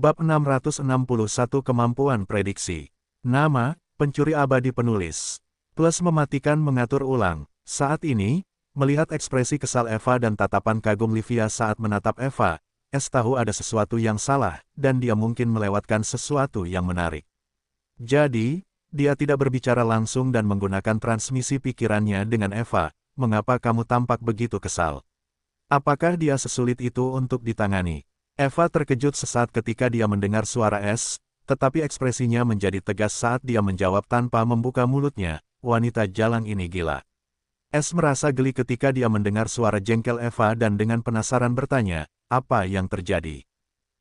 Bab 661 Kemampuan Prediksi. Nama, pencuri abadi penulis. Plus mematikan mengatur ulang. Saat ini, melihat ekspresi kesal Eva dan tatapan kagum Livia saat menatap Eva, S tahu ada sesuatu yang salah, dan dia mungkin melewatkan sesuatu yang menarik. Jadi, dia tidak berbicara langsung dan menggunakan transmisi pikirannya dengan Eva, mengapa kamu tampak begitu kesal? Apakah dia sesulit itu untuk ditangani? Eva terkejut sesaat ketika dia mendengar suara S, tetapi ekspresinya menjadi tegas saat dia menjawab tanpa membuka mulutnya, wanita jalang ini gila. S merasa geli ketika dia mendengar suara jengkel Eva dan dengan penasaran bertanya, apa yang terjadi?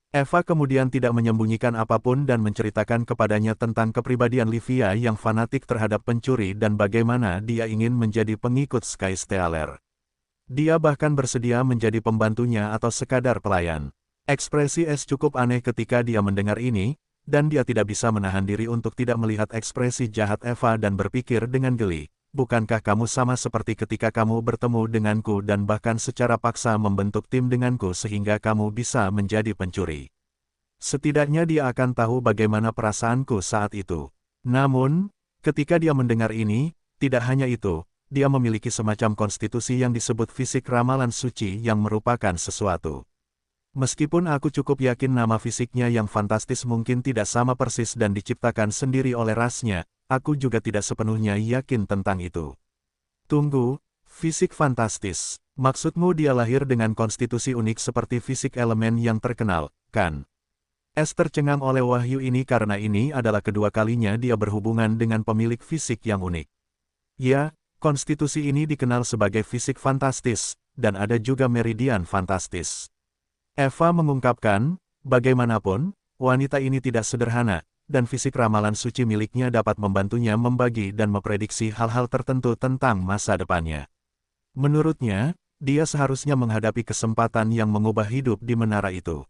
Eva kemudian tidak menyembunyikan apapun dan menceritakan kepadanya tentang kepribadian Livia yang fanatik terhadap pencuri dan bagaimana dia ingin menjadi pengikut Sky Stealer. Dia bahkan bersedia menjadi pembantunya atau sekadar pelayan. Ekspresi S cukup aneh ketika dia mendengar ini, dan dia tidak bisa menahan diri untuk tidak melihat ekspresi jahat Eva dan berpikir dengan geli, bukankah kamu sama seperti ketika kamu bertemu denganku dan bahkan secara paksa membentuk tim denganku sehingga kamu bisa menjadi pencuri? Setidaknya dia akan tahu bagaimana perasaanku saat itu. Namun, ketika dia mendengar ini, tidak hanya itu, dia memiliki semacam konstitusi yang disebut fisik ramalan suci yang merupakan sesuatu. Meskipun aku cukup yakin nama fisiknya yang fantastis mungkin tidak sama persis dan diciptakan sendiri oleh rasnya, aku juga tidak sepenuhnya yakin tentang itu. Tunggu, fisik fantastis. Maksudmu dia lahir dengan konstitusi unik seperti fisik elemen yang terkenal, kan? S tercengang oleh wahyu ini karena ini adalah kedua kalinya dia berhubungan dengan pemilik fisik yang unik. Ya, konstitusi ini dikenal sebagai fisik fantastis, dan ada juga meridian fantastis. Eva mengungkapkan, bagaimanapun, wanita ini tidak sederhana, dan fisik ramalan suci miliknya dapat membantunya membagi dan memprediksi hal-hal tertentu tentang masa depannya. Menurutnya, dia seharusnya menghadapi kesempatan yang mengubah hidup di menara itu.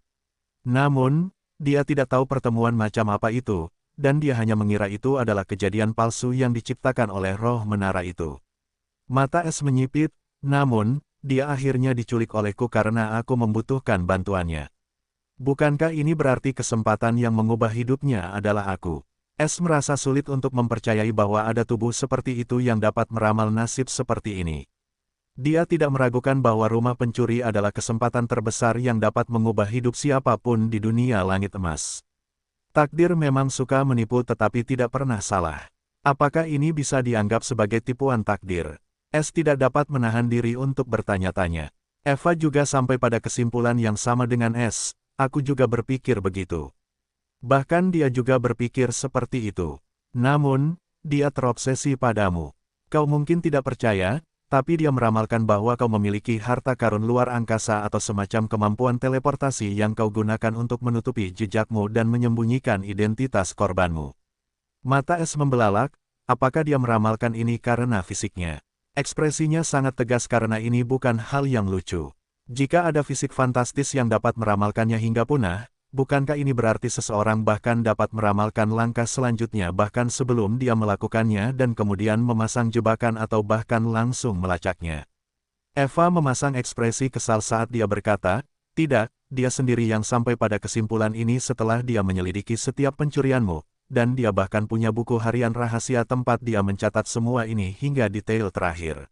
Namun, dia tidak tahu pertemuan macam apa itu, dan dia hanya mengira itu adalah kejadian palsu yang diciptakan oleh roh menara itu. Mata S menyipit, namun, dia akhirnya diculik olehku karena aku membutuhkan bantuannya. Bukankah ini berarti kesempatan yang mengubah hidupnya adalah aku? S merasa sulit untuk mempercayai bahwa ada tubuh seperti itu yang dapat meramal nasib seperti ini. Dia tidak meragukan bahwa rumah pencuri adalah kesempatan terbesar yang dapat mengubah hidup siapapun di dunia langit emas. Takdir memang suka menipu tetapi tidak pernah salah. Apakah ini bisa dianggap sebagai tipuan takdir? S tidak dapat menahan diri untuk bertanya-tanya. Eva juga sampai pada kesimpulan yang sama dengan S, aku juga berpikir begitu. Bahkan dia juga berpikir seperti itu. Namun, dia terobsesi padamu. Kau mungkin tidak percaya, tapi dia meramalkan bahwa kau memiliki harta karun luar angkasa atau semacam kemampuan teleportasi yang kau gunakan untuk menutupi jejakmu dan menyembunyikan identitas korbanmu. Mata S membelalak, apakah dia meramalkan ini karena fisiknya? Ekspresinya sangat tegas karena ini bukan hal yang lucu. Jika ada fisik fantastis yang dapat meramalkannya hingga punah, bukankah ini berarti seseorang bahkan dapat meramalkan langkah selanjutnya bahkan sebelum dia melakukannya dan kemudian memasang jebakan atau bahkan langsung melacaknya? Eva memasang ekspresi kesal saat dia berkata, tidak, dia sendiri yang sampai pada kesimpulan ini setelah dia menyelidiki setiap pencurianmu. Dan dia bahkan punya buku harian rahasia tempat dia mencatat semua ini hingga detail terakhir.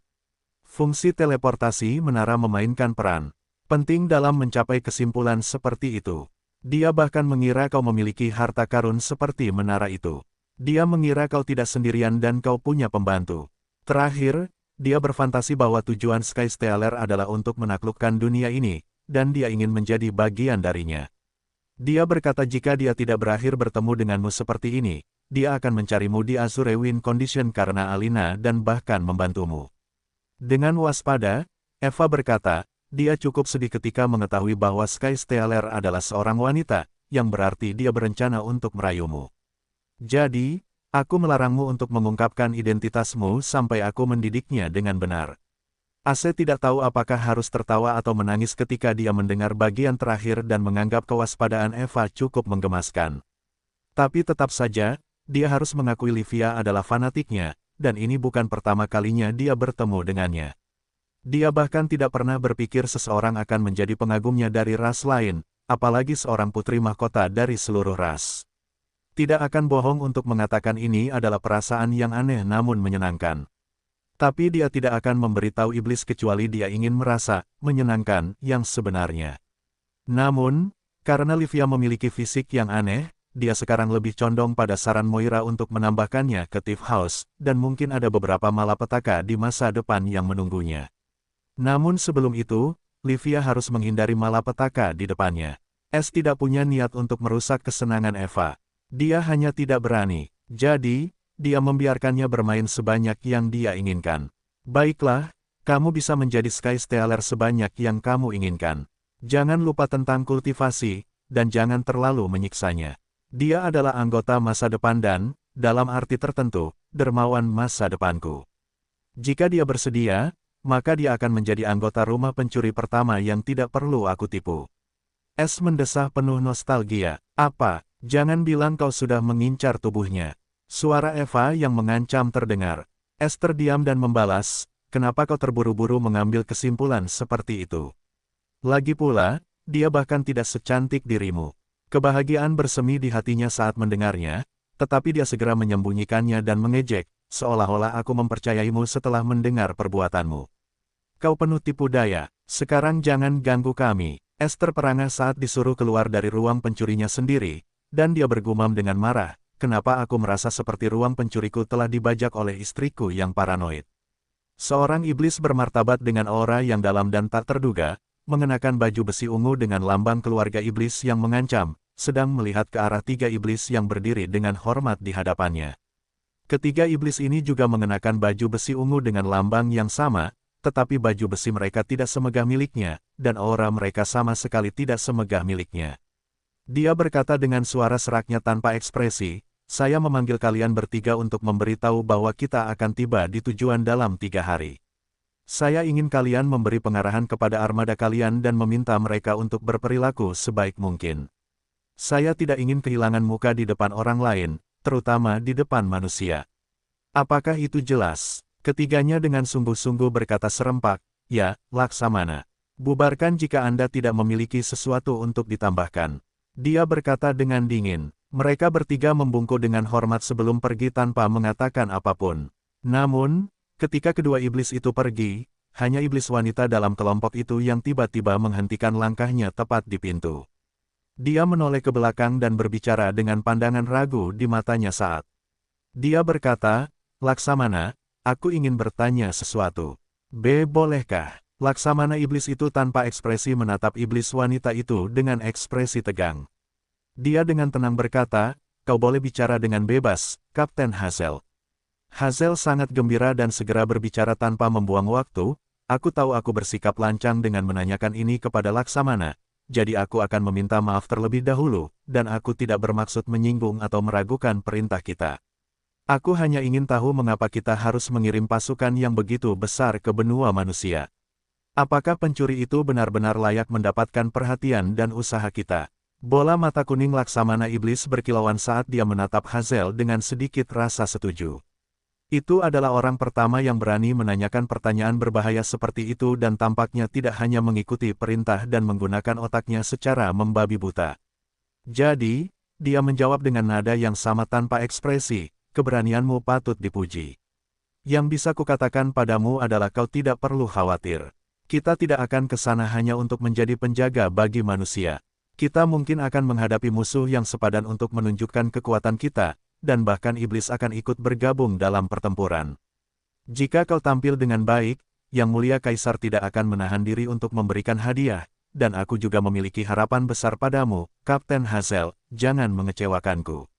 Fungsi teleportasi menara memainkan peran penting dalam mencapai kesimpulan seperti itu. Dia bahkan mengira kau memiliki harta karun seperti menara itu. Dia mengira kau tidak sendirian dan kau punya pembantu. Terakhir, dia berfantasi bahwa tujuan Sky Stealer adalah untuk menaklukkan dunia ini, dan dia ingin menjadi bagian darinya. Dia berkata jika dia tidak berakhir bertemu denganmu seperti ini, dia akan mencarimu di Azure Win Condition karena Alina dan bahkan membantumu. Dengan waspada, Eva berkata, dia cukup sedih ketika mengetahui bahwa Sky Stealer adalah seorang wanita, yang berarti dia berencana untuk merayumu. Jadi, aku melarangmu untuk mengungkapkan identitasmu sampai aku mendidiknya dengan benar. Ase tidak tahu apakah harus tertawa atau menangis ketika dia mendengar bagian terakhir dan menganggap kewaspadaan Eva cukup menggemaskan. Tapi tetap saja, dia harus mengakui Livia adalah fanatiknya, dan ini bukan pertama kalinya dia bertemu dengannya. Dia bahkan tidak pernah berpikir seseorang akan menjadi pengagumnya dari ras lain, apalagi seorang putri mahkota dari seluruh ras. Tidak akan bohong untuk mengatakan ini adalah perasaan yang aneh namun menyenangkan. Tapi dia tidak akan memberitahu iblis kecuali dia ingin merasa menyenangkan yang sebenarnya. Namun, karena Livia memiliki fisik yang aneh, dia sekarang lebih condong pada saran Moira untuk menambahkannya ke Tiff House, dan mungkin ada beberapa malapetaka di masa depan yang menunggunya. Namun sebelum itu, Livia harus menghindari malapetaka di depannya. S tidak punya niat untuk merusak kesenangan Eva. Dia hanya tidak berani. Jadi, dia membiarkannya bermain sebanyak yang dia inginkan. Baiklah, kamu bisa menjadi Sky Stealer sebanyak yang kamu inginkan. Jangan lupa tentang kultivasi, dan jangan terlalu menyiksanya. Dia adalah anggota masa depan dan, dalam arti tertentu, dermawan masa depanku. Jika dia bersedia, maka dia akan menjadi anggota rumah pencuri pertama yang tidak perlu aku tipu. S mendesah penuh nostalgia. Apa? Jangan bilang kau sudah mengincar tubuhnya. Suara Eva yang mengancam terdengar. S terdiam dan membalas, kenapa kau terburu-buru mengambil kesimpulan seperti itu? Lagi pula, dia bahkan tidak secantik dirimu. Kebahagiaan bersemi di hatinya saat mendengarnya, tetapi dia segera menyembunyikannya dan mengejek, seolah-olah aku mempercayaimu setelah mendengar perbuatanmu. Kau penuh tipu daya, sekarang jangan ganggu kami. S terperangah saat disuruh keluar dari ruang pencurinya sendiri, dan dia bergumam dengan marah. Kenapa aku merasa seperti ruang pencuriku telah dibajak oleh istriku yang paranoid? Seorang iblis bermartabat dengan aura yang dalam dan tak terduga, mengenakan baju besi ungu dengan lambang keluarga iblis yang mengancam, sedang melihat ke arah 3 iblis yang berdiri dengan hormat di hadapannya. Ketiga iblis ini juga mengenakan baju besi ungu dengan lambang yang sama, tetapi baju besi mereka tidak semegah miliknya, dan aura mereka sama sekali tidak semegah miliknya. Dia berkata dengan suara seraknya tanpa ekspresi, saya memanggil kalian bertiga untuk memberitahu bahwa kita akan tiba di tujuan dalam 3 hari. Saya ingin kalian memberi pengarahan kepada armada kalian dan meminta mereka untuk berperilaku sebaik mungkin. Saya tidak ingin kehilangan muka di depan orang lain, terutama di depan manusia. Apakah itu jelas? Ketiganya dengan sungguh-sungguh berkata serempak, ya, Laksamana. Bubarkan jika Anda tidak memiliki sesuatu untuk ditambahkan. Dia berkata dengan dingin. Mereka bertiga membungkuk dengan hormat sebelum pergi tanpa mengatakan apapun. Namun, ketika kedua iblis itu pergi, hanya iblis wanita dalam kelompok itu yang tiba-tiba menghentikan langkahnya tepat di pintu. Dia menoleh ke belakang dan berbicara dengan pandangan ragu di matanya saat. Dia berkata, Laksamana, aku ingin bertanya sesuatu. Bolehkah? Laksamana iblis itu tanpa ekspresi menatap iblis wanita itu dengan ekspresi tegang. Dia dengan tenang berkata, kau boleh bicara dengan bebas, Kapten Hazel. Hazel sangat gembira dan segera berbicara tanpa membuang waktu, aku tahu aku bersikap lancang dengan menanyakan ini kepada Laksamana, jadi aku akan meminta maaf terlebih dahulu, dan aku tidak bermaksud menyinggung atau meragukan perintah kita. Aku hanya ingin tahu mengapa kita harus mengirim pasukan yang begitu besar ke benua manusia. Apakah pencuri itu benar-benar layak mendapatkan perhatian dan usaha kita? Bola mata kuning Laksamana iblis berkilauan saat dia menatap Hazel dengan sedikit rasa setuju. Itu adalah orang pertama yang berani menanyakan pertanyaan berbahaya seperti itu dan tampaknya tidak hanya mengikuti perintah dan menggunakan otaknya secara membabi buta. Jadi, dia menjawab dengan nada yang sama tanpa ekspresi, keberanianmu patut dipuji. Yang bisa kukatakan padamu adalah kau tidak perlu khawatir. Kita tidak akan ke sana hanya untuk menjadi penjaga bagi manusia. Kita mungkin akan menghadapi musuh yang sepadan untuk menunjukkan kekuatan kita, dan bahkan iblis akan ikut bergabung dalam pertempuran. Jika kau tampil dengan baik, Yang Mulia Kaisar tidak akan menahan diri untuk memberikan hadiah, dan aku juga memiliki harapan besar padamu, Kapten Hazel, jangan mengecewakanku.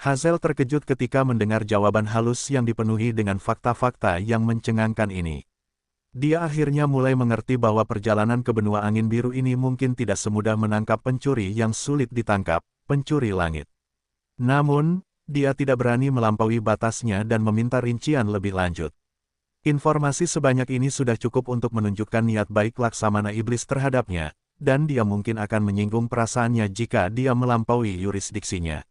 Hazel terkejut ketika mendengar jawaban halus yang dipenuhi dengan fakta-fakta yang mencengangkan ini. Dia akhirnya mulai mengerti bahwa perjalanan ke benua angin biru ini mungkin tidak semudah menangkap pencuri yang sulit ditangkap, pencuri langit. Namun, dia tidak berani melampaui batasnya dan meminta rincian lebih lanjut. Informasi sebanyak ini sudah cukup untuk menunjukkan niat baik Laksamana iblis terhadapnya, dan dia mungkin akan menyinggung perasaannya jika dia melampaui yurisdiksinya.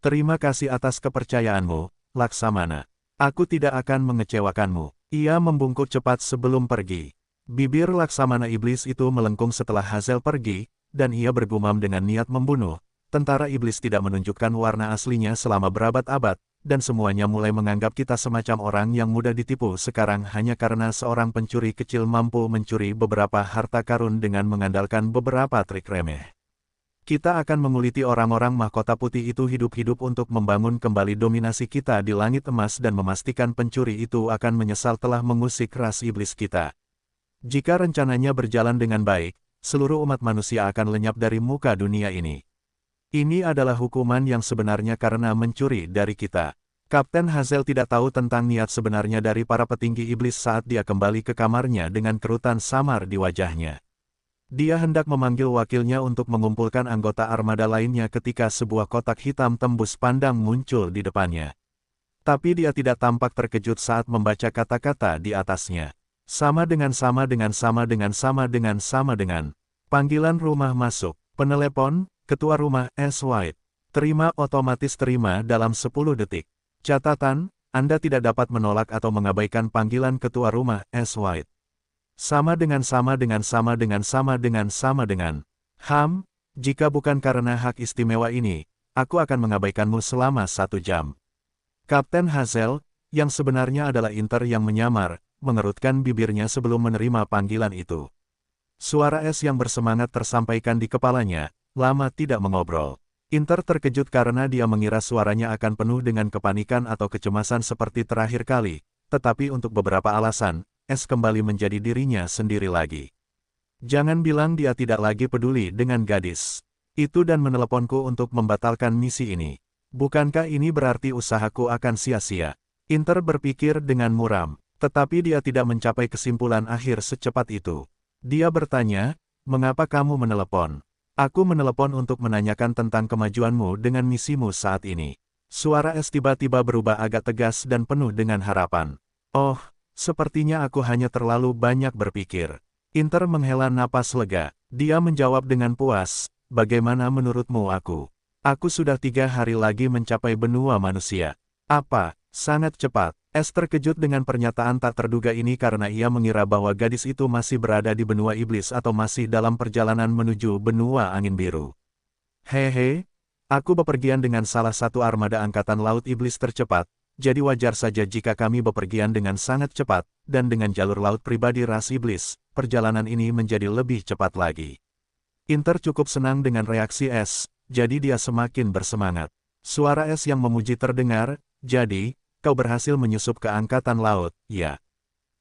Terima kasih atas kepercayaanmu, Laksamana. Aku tidak akan mengecewakanmu. Ia membungkuk cepat sebelum pergi. Bibir Laksamana iblis itu melengkung setelah Hazel pergi, dan ia bergumam dengan niat membunuh. Tentara iblis tidak menunjukkan warna aslinya selama berabad-abad, dan semuanya mulai menganggap kita semacam orang yang mudah ditipu sekarang hanya karena seorang pencuri kecil mampu mencuri beberapa harta karun dengan mengandalkan beberapa trik remeh. Kita akan menguliti orang-orang mahkota putih itu hidup-hidup untuk membangun kembali dominasi kita di langit emas dan memastikan pencuri itu akan menyesal telah mengusik ras iblis kita. Jika rencananya berjalan dengan baik, seluruh umat manusia akan lenyap dari muka dunia ini. Ini adalah hukuman yang sebenarnya karena mencuri dari kita. Kapten Hazel tidak tahu tentang niat sebenarnya dari para petinggi iblis saat dia kembali ke kamarnya dengan kerutan samar di wajahnya. Dia hendak memanggil wakilnya untuk mengumpulkan anggota armada lainnya ketika sebuah kotak hitam tembus pandang muncul di depannya. Tapi dia tidak tampak terkejut saat membaca kata-kata di atasnya. Sama dengan. Panggilan rumah masuk. Penelepon, Ketua Rumah S. White. Terima otomatis terima dalam 10 detik. Catatan, Anda tidak dapat menolak atau mengabaikan panggilan Ketua Rumah S. White. Sama dengan. Jika bukan karena hak istimewa ini, aku akan mengabaikanmu selama 1 jam. Kapten Hazel, yang sebenarnya adalah Inter yang menyamar, mengerutkan bibirnya sebelum menerima panggilan itu. Suara S yang bersemangat tersampaikan di kepalanya, lama tidak mengobrol. Inter terkejut karena dia mengira suaranya akan penuh dengan kepanikan atau kecemasan seperti terakhir kali, tetapi untuk beberapa alasan, S kembali menjadi dirinya sendiri lagi. Jangan bilang dia tidak lagi peduli dengan gadis itu dan meneleponku untuk membatalkan misi ini. Bukankah ini berarti usahaku akan sia-sia? Inter berpikir dengan muram, tetapi dia tidak mencapai kesimpulan akhir secepat itu. Dia bertanya, mengapa kamu menelepon? Aku menelepon untuk menanyakan tentang kemajuanmu dengan misimu saat ini. Suara S tiba-tiba berubah agak tegas dan penuh dengan harapan. Oh, sepertinya aku hanya terlalu banyak berpikir. Inter menghela napas lega. Dia menjawab dengan puas, bagaimana menurutmu aku? Aku sudah 3 hari lagi mencapai benua manusia. Apa? Sangat cepat. S terkejut dengan pernyataan tak terduga ini karena ia mengira bahwa gadis itu masih berada di benua iblis atau masih dalam perjalanan menuju benua angin biru. Hehe, aku bepergian dengan salah satu armada angkatan laut iblis tercepat, jadi wajar saja jika kami bepergian dengan sangat cepat, dan dengan jalur laut pribadi ras iblis, perjalanan ini menjadi lebih cepat lagi. Inter cukup senang dengan reaksi S, jadi dia semakin bersemangat. Suara S yang memuji terdengar, jadi, kau berhasil menyusup ke angkatan laut, ya.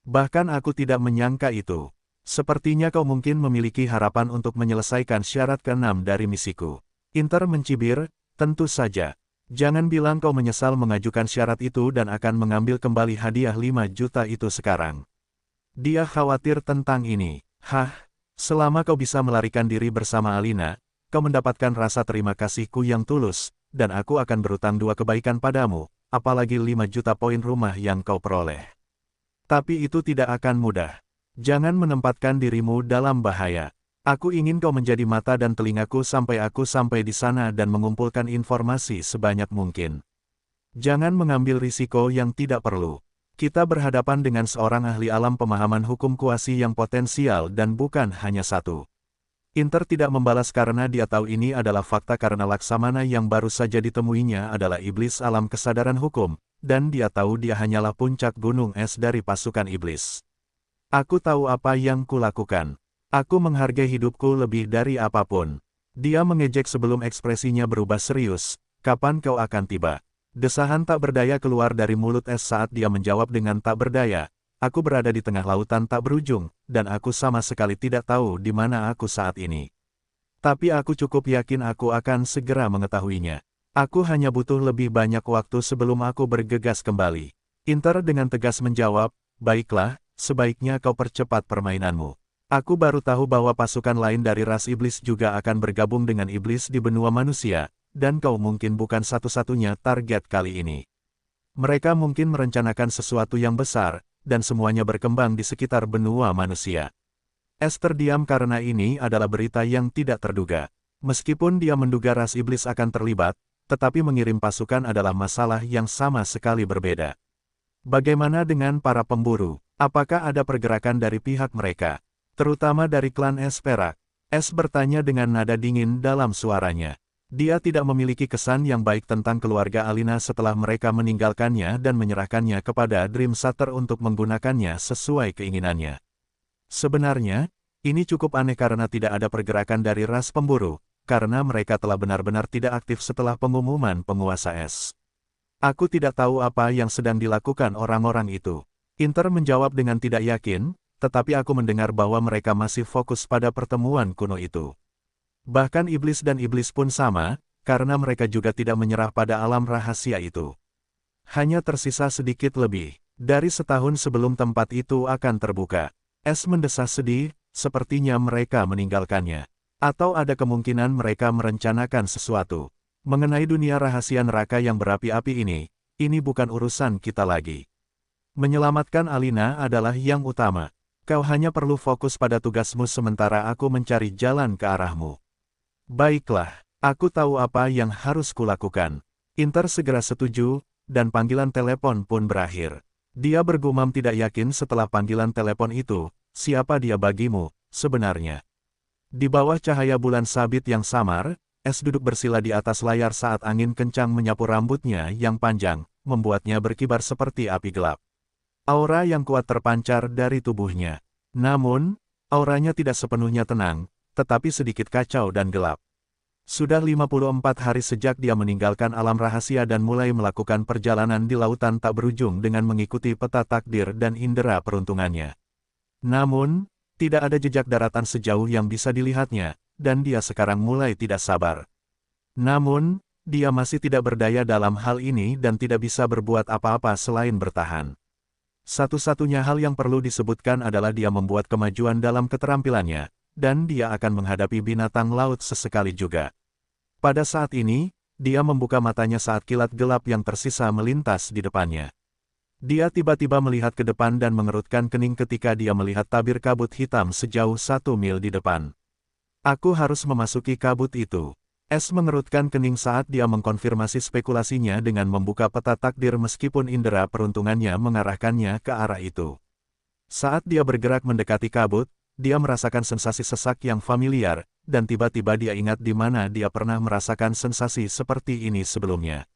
Bahkan aku tidak menyangka itu. Sepertinya kau mungkin memiliki harapan untuk menyelesaikan syarat ke-6 dari misiku. Inter mencibir, tentu saja. Jangan bilang kau menyesal mengajukan syarat itu dan akan mengambil kembali hadiah 5 juta itu sekarang. Dia khawatir tentang ini. Hah, selama kau bisa melarikan diri bersama Alina, kau mendapatkan rasa terima kasihku yang tulus, dan aku akan berutang 2 kebaikan padamu. Apalagi 5 juta poin rumah yang kau peroleh. Tapi itu tidak akan mudah. Jangan menempatkan dirimu dalam bahaya. Aku ingin kau menjadi mata dan telingaku sampai aku sampai di sana dan mengumpulkan informasi sebanyak mungkin. Jangan mengambil risiko yang tidak perlu. Kita berhadapan dengan seorang ahli alam pemahaman hukum kuasi yang potensial dan bukan hanya satu. Inter tidak membalas karena dia tahu ini adalah fakta karena Laksamana yang baru saja ditemuinya adalah iblis alam kesadaran hukum, dan dia tahu dia hanyalah puncak gunung es dari pasukan iblis. Aku tahu apa yang kulakukan. Aku menghargai hidupku lebih dari apapun. Dia mengejek sebelum ekspresinya berubah serius, kapan kau akan tiba? Desahan tak berdaya keluar dari mulut es saat dia menjawab dengan tak berdaya. Aku berada di tengah lautan tak berujung, dan aku sama sekali tidak tahu di mana aku saat ini. Tapi aku cukup yakin aku akan segera mengetahuinya. Aku hanya butuh lebih banyak waktu sebelum aku bergegas kembali. Inter dengan tegas menjawab, baiklah, sebaiknya kau percepat permainanmu. Aku baru tahu bahwa pasukan lain dari ras iblis juga akan bergabung dengan iblis di benua manusia, dan kau mungkin bukan satu-satunya target kali ini. Mereka mungkin merencanakan sesuatu yang besar, dan semuanya berkembang di sekitar benua manusia. S terdiam karena ini adalah berita yang tidak terduga. Meskipun dia menduga ras iblis akan terlibat, tetapi mengirim pasukan adalah masalah yang sama sekali berbeda. Bagaimana dengan para pemburu? Apakah ada pergerakan dari pihak mereka? Terutama dari klan Es Perak. Es bertanya dengan nada dingin dalam suaranya. Dia tidak memiliki kesan yang baik tentang keluarga Alina setelah mereka meninggalkannya dan menyerahkannya kepada Dream Shutter untuk menggunakannya sesuai keinginannya. Sebenarnya, ini cukup aneh karena tidak ada pergerakan dari ras pemburu, karena mereka telah benar-benar tidak aktif setelah pengumuman penguasa es. Aku tidak tahu apa yang sedang dilakukan orang-orang itu. Inter menjawab dengan tidak yakin, tetapi aku mendengar bahwa mereka masih fokus pada pertemuan kuno itu. Bahkan iblis dan iblis pun sama, karena mereka juga tidak menyerah pada alam rahasia itu. Hanya tersisa sedikit lebih dari setahun sebelum tempat itu akan terbuka. Es mendesah sedih, sepertinya mereka meninggalkannya. Atau ada kemungkinan mereka merencanakan sesuatu. Mengenai dunia rahasia neraka yang berapi-api ini bukan urusan kita lagi. Menyelamatkan Alina adalah yang utama. Kau hanya perlu fokus pada tugasmu sementara aku mencari jalan ke arahmu. Baiklah, aku tahu apa yang harus kulakukan. Inter segera setuju, dan panggilan telepon pun berakhir. Dia bergumam tidak yakin setelah panggilan telepon itu, siapa dia bagimu, sebenarnya. Di bawah cahaya bulan sabit yang samar, Es duduk bersila di atas layar saat angin kencang menyapu rambutnya yang panjang, membuatnya berkibar seperti api gelap. Aura yang kuat terpancar dari tubuhnya. Namun, auranya tidak sepenuhnya tenang, tetapi sedikit kacau dan gelap. Sudah 54 hari sejak dia meninggalkan alam rahasia dan mulai melakukan perjalanan di lautan tak berujung dengan mengikuti peta takdir dan indera peruntungannya. Namun, tidak ada jejak daratan sejauh yang bisa dilihatnya, dan dia sekarang mulai tidak sabar. Namun, dia masih tidak berdaya dalam hal ini dan tidak bisa berbuat apa-apa selain bertahan. Satu-satunya hal yang perlu disebutkan adalah dia membuat kemajuan dalam keterampilannya, dan dia akan menghadapi binatang laut sesekali juga. Pada saat ini, dia membuka matanya saat kilat gelap yang tersisa melintas di depannya. Dia tiba-tiba melihat ke depan dan mengerutkan kening ketika dia melihat tabir kabut hitam sejauh 1 mil di depan. Aku harus memasuki kabut itu. Es mengerutkan kening saat dia mengkonfirmasi spekulasinya dengan membuka peta takdir meskipun indera peruntungannya mengarahkannya ke arah itu. Saat dia bergerak mendekati kabut, dia merasakan sensasi sesak yang familiar, dan tiba-tiba dia ingat di mana dia pernah merasakan sensasi seperti ini sebelumnya.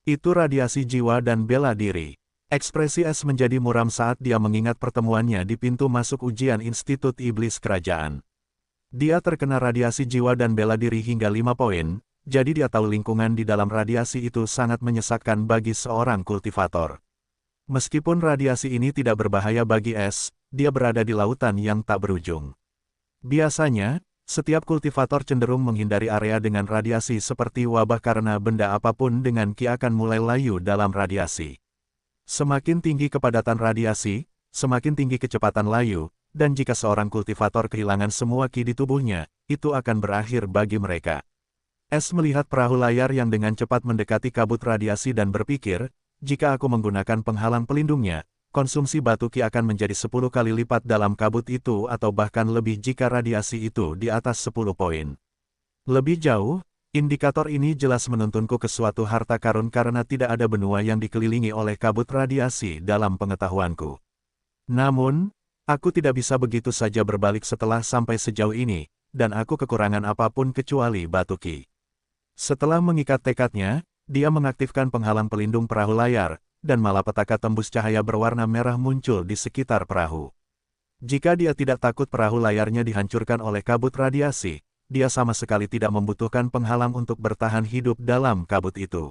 Itu radiasi jiwa dan bela diri. Ekspresi Es menjadi muram saat dia mengingat pertemuannya di pintu masuk ujian Institut Iblis Kerajaan. Dia terkena radiasi jiwa dan bela diri hingga 5 poin, jadi dia tahu lingkungan di dalam radiasi itu sangat menyesakkan bagi seorang kultivator. Meskipun radiasi ini tidak berbahaya bagi Es, dia berada di lautan yang tak berujung. Biasanya, setiap kultivator cenderung menghindari area dengan radiasi seperti wabah karena benda apapun dengan ki akan mulai layu dalam radiasi. Semakin tinggi kepadatan radiasi, semakin tinggi kecepatan layu, dan jika seorang kultivator kehilangan semua ki di tubuhnya, itu akan berakhir bagi mereka. Es melihat perahu layar yang dengan cepat mendekati kabut radiasi dan berpikir, jika aku menggunakan penghalang pelindungnya, konsumsi batu ki akan menjadi 10 kali lipat dalam kabut itu atau bahkan lebih jika radiasi itu di atas 10 poin. Lebih jauh, indikator ini jelas menuntunku ke suatu harta karun karena tidak ada benua yang dikelilingi oleh kabut radiasi dalam pengetahuanku. Namun, aku tidak bisa begitu saja berbalik setelah sampai sejauh ini, dan aku kekurangan apapun kecuali batu ki. Setelah mengikat tekadnya, dia mengaktifkan penghalang pelindung perahu layar, dan malapetaka tembus cahaya berwarna merah muncul di sekitar perahu. Jika dia tidak takut perahu layarnya dihancurkan oleh kabut radiasi, dia sama sekali tidak membutuhkan penghalang untuk bertahan hidup dalam kabut itu.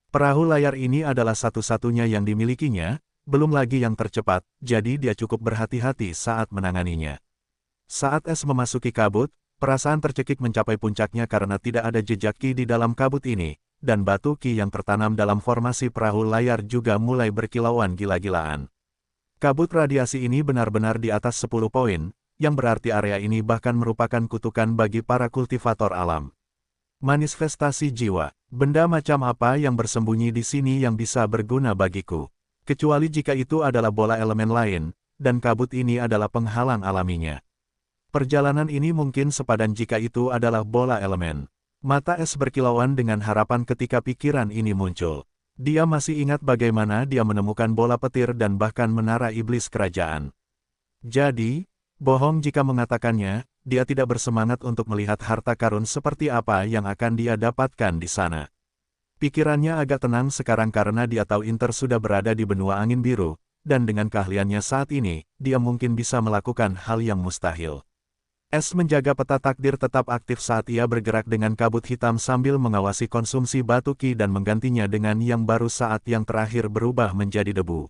Perahu layar ini adalah satu-satunya yang dimilikinya, belum lagi yang tercepat, jadi dia cukup berhati-hati saat menanganinya. Saat Es memasuki kabut, perasaan tercekik mencapai puncaknya karena tidak ada jejak ki di dalam kabut ini, dan batu ki yang tertanam dalam formasi perahu layar juga mulai berkilauan gila-gilaan. Kabut radiasi ini benar-benar di atas 10 poin, yang berarti area ini bahkan merupakan kutukan bagi para kultivator alam. Manifestasi jiwa, benda macam apa yang bersembunyi di sini yang bisa berguna bagiku? Kecuali jika itu adalah bola elemen lain, dan kabut ini adalah penghalang alaminya. Perjalanan ini mungkin sepadan jika itu adalah bola elemen. Mata Es berkilauan dengan harapan ketika pikiran ini muncul. Dia masih ingat bagaimana dia menemukan bola petir dan bahkan menara iblis kerajaan. Jadi, bohong jika mengatakannya, dia tidak bersemangat untuk melihat harta karun seperti apa yang akan dia dapatkan di sana. Pikirannya agak tenang sekarang karena dia tahu Inter sudah berada di benua angin biru, dan dengan keahliannya saat ini, dia mungkin bisa melakukan hal yang mustahil. S menjaga peta takdir tetap aktif saat ia bergerak dengan kabut hitam sambil mengawasi konsumsi batu ki dan menggantinya dengan yang baru saat yang terakhir berubah menjadi debu.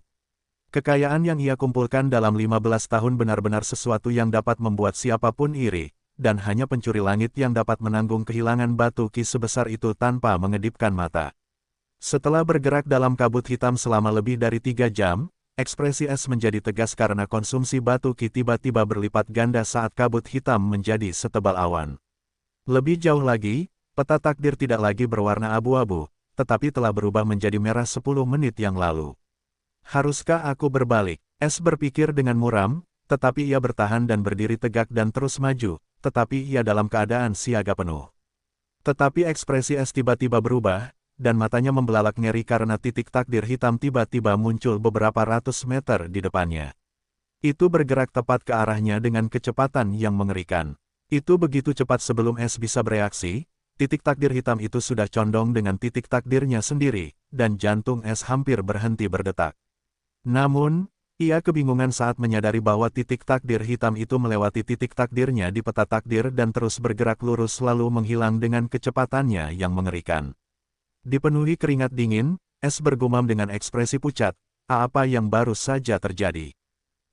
Kekayaan yang ia kumpulkan dalam 15 tahun benar-benar sesuatu yang dapat membuat siapapun iri, dan hanya pencuri langit yang dapat menanggung kehilangan batu ki sebesar itu tanpa mengedipkan mata. Setelah bergerak dalam kabut hitam selama lebih dari 3 jam, ekspresi S menjadi tegas karena konsumsi batu ki tiba-tiba berlipat ganda saat kabut hitam menjadi setebal awan. Lebih jauh lagi, peta takdir tidak lagi berwarna abu-abu, tetapi telah berubah menjadi merah 10 menit yang lalu. Haruskah aku berbalik? S berpikir dengan muram, tetapi ia bertahan dan berdiri tegak dan terus maju, tetapi ia dalam keadaan siaga penuh. Tetapi ekspresi S tiba-tiba berubah, dan matanya membelalak ngeri karena titik takdir hitam tiba-tiba muncul beberapa ratus meter di depannya. Itu bergerak tepat ke arahnya dengan kecepatan yang mengerikan. Itu begitu cepat sebelum S bisa bereaksi, titik takdir hitam itu sudah condong dengan titik takdirnya sendiri, dan jantung S hampir berhenti berdetak. Namun, ia kebingungan saat menyadari bahwa titik takdir hitam itu melewati titik takdirnya di peta takdir dan terus bergerak lurus lalu menghilang dengan kecepatannya yang mengerikan. Dipenuhi keringat dingin, S bergumam dengan ekspresi pucat, apa yang baru saja terjadi.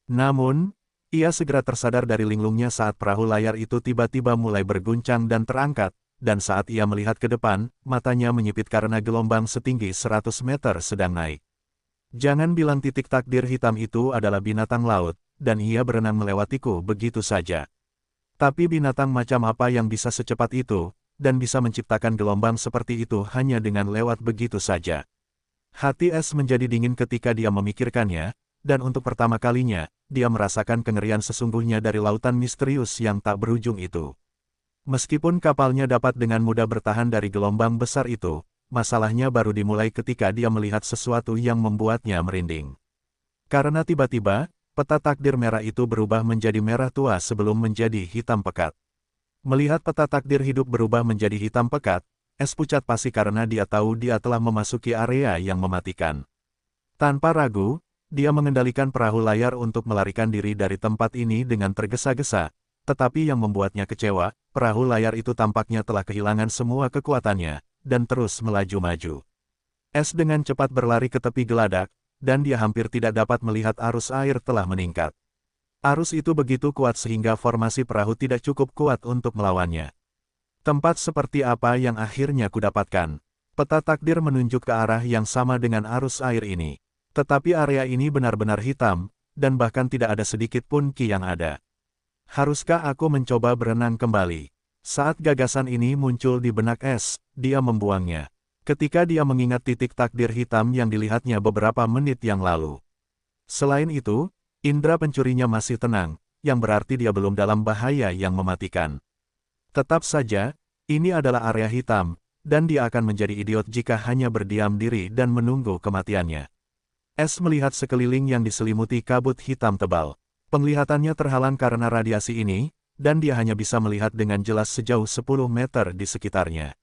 Namun, ia segera tersadar dari linglungnya saat perahu layar itu tiba-tiba mulai berguncang dan terangkat, dan saat ia melihat ke depan, matanya menyipit karena gelombang setinggi 100 meter sedang naik. Jangan bilang titik takdir hitam itu adalah binatang laut, dan ia berenang melewatiku begitu saja. Tapi binatang macam apa yang bisa secepat itu, dan bisa menciptakan gelombang seperti itu hanya dengan lewat begitu saja. Hati S menjadi dingin ketika dia memikirkannya, dan untuk pertama kalinya, dia merasakan kengerian sesungguhnya dari lautan misterius yang tak berujung itu. Meskipun kapalnya dapat dengan mudah bertahan dari gelombang besar itu, masalahnya baru dimulai ketika dia melihat sesuatu yang membuatnya merinding. Karena tiba-tiba, peta takdir merah itu berubah menjadi merah tua sebelum menjadi hitam pekat. Melihat peta takdir hidup berubah menjadi hitam pekat, S pucat pasi karena dia tahu dia telah memasuki area yang mematikan. Tanpa ragu, dia mengendalikan perahu layar untuk melarikan diri dari tempat ini dengan tergesa-gesa, tetapi yang membuatnya kecewa, perahu layar itu tampaknya telah kehilangan semua kekuatannya, dan terus melaju-maju. S dengan cepat berlari ke tepi geladak, dan dia hampir tidak dapat melihat arus air telah meningkat. Arus itu begitu kuat sehingga formasi perahu tidak cukup kuat untuk melawannya. Tempat seperti apa yang akhirnya kudapatkan? Peta takdir menunjuk ke arah yang sama dengan arus air ini. Tetapi area ini benar-benar hitam, dan bahkan tidak ada sedikit pun ki yang ada. Haruskah aku mencoba berenang kembali? Saat gagasan ini muncul di benak S, dia membuangnya. Ketika dia mengingat titik takdir hitam yang dilihatnya beberapa menit yang lalu. Selain itu, indera pencurinya masih tenang, yang berarti dia belum dalam bahaya yang mematikan. Tetap saja, ini adalah area hitam, dan dia akan menjadi idiot jika hanya berdiam diri dan menunggu kematiannya. S melihat sekeliling yang diselimuti kabut hitam tebal. Penglihatannya terhalang karena radiasi ini, dan dia hanya bisa melihat dengan jelas sejauh 10 meter di sekitarnya.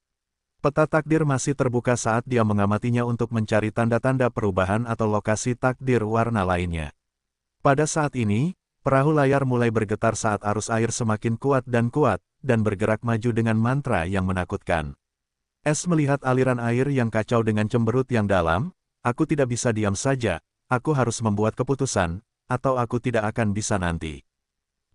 Peta takdir masih terbuka saat dia mengamatinya untuk mencari tanda-tanda perubahan atau lokasi takdir warna lainnya. Pada saat ini, perahu layar mulai bergetar saat arus air semakin kuat, dan bergerak maju dengan mantra yang menakutkan. S melihat aliran air yang kacau dengan cemberut yang dalam, aku tidak bisa diam saja, aku harus membuat keputusan, atau aku tidak akan bisa nanti.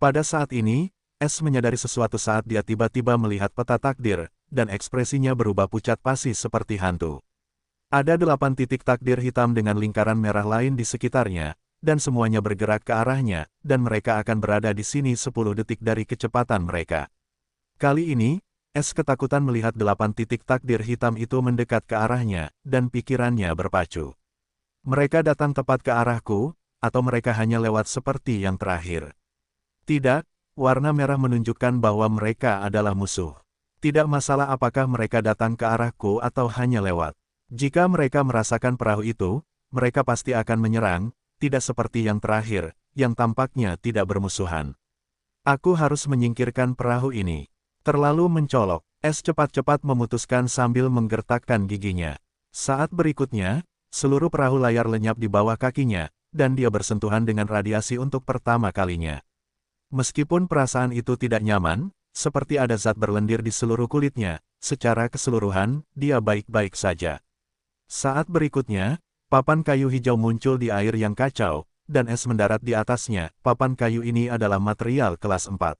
Pada saat ini, S menyadari sesuatu saat dia tiba-tiba melihat peta takdir, dan ekspresinya berubah pucat pasi seperti hantu. Ada 8 titik takdir hitam dengan lingkaran merah lain di sekitarnya, dan semuanya bergerak ke arahnya, dan mereka akan berada di sini 10 detik dari kecepatan mereka. Kali ini, S ketakutan melihat 8 titik takdir hitam itu mendekat ke arahnya, dan pikirannya berpacu. Mereka datang tepat ke arahku, atau mereka hanya lewat seperti yang terakhir. Tidak, warna merah menunjukkan bahwa mereka adalah musuh. Tidak masalah apakah mereka datang ke arahku atau hanya lewat. Jika mereka merasakan perahu itu, mereka pasti akan menyerang, tidak seperti yang terakhir, yang tampaknya tidak bermusuhan. Aku harus menyingkirkan perahu ini. Terlalu mencolok. Es cepat-cepat memutuskan sambil menggertakkan giginya. Saat berikutnya, seluruh perahu layar lenyap di bawah kakinya, dan dia bersentuhan dengan radiasi untuk pertama kalinya. Meskipun perasaan itu tidak nyaman, seperti ada zat berlendir di seluruh kulitnya, secara keseluruhan, dia baik-baik saja. Saat berikutnya, papan kayu hijau muncul di air yang kacau, dan es mendarat di atasnya. Papan kayu ini adalah material kelas 4.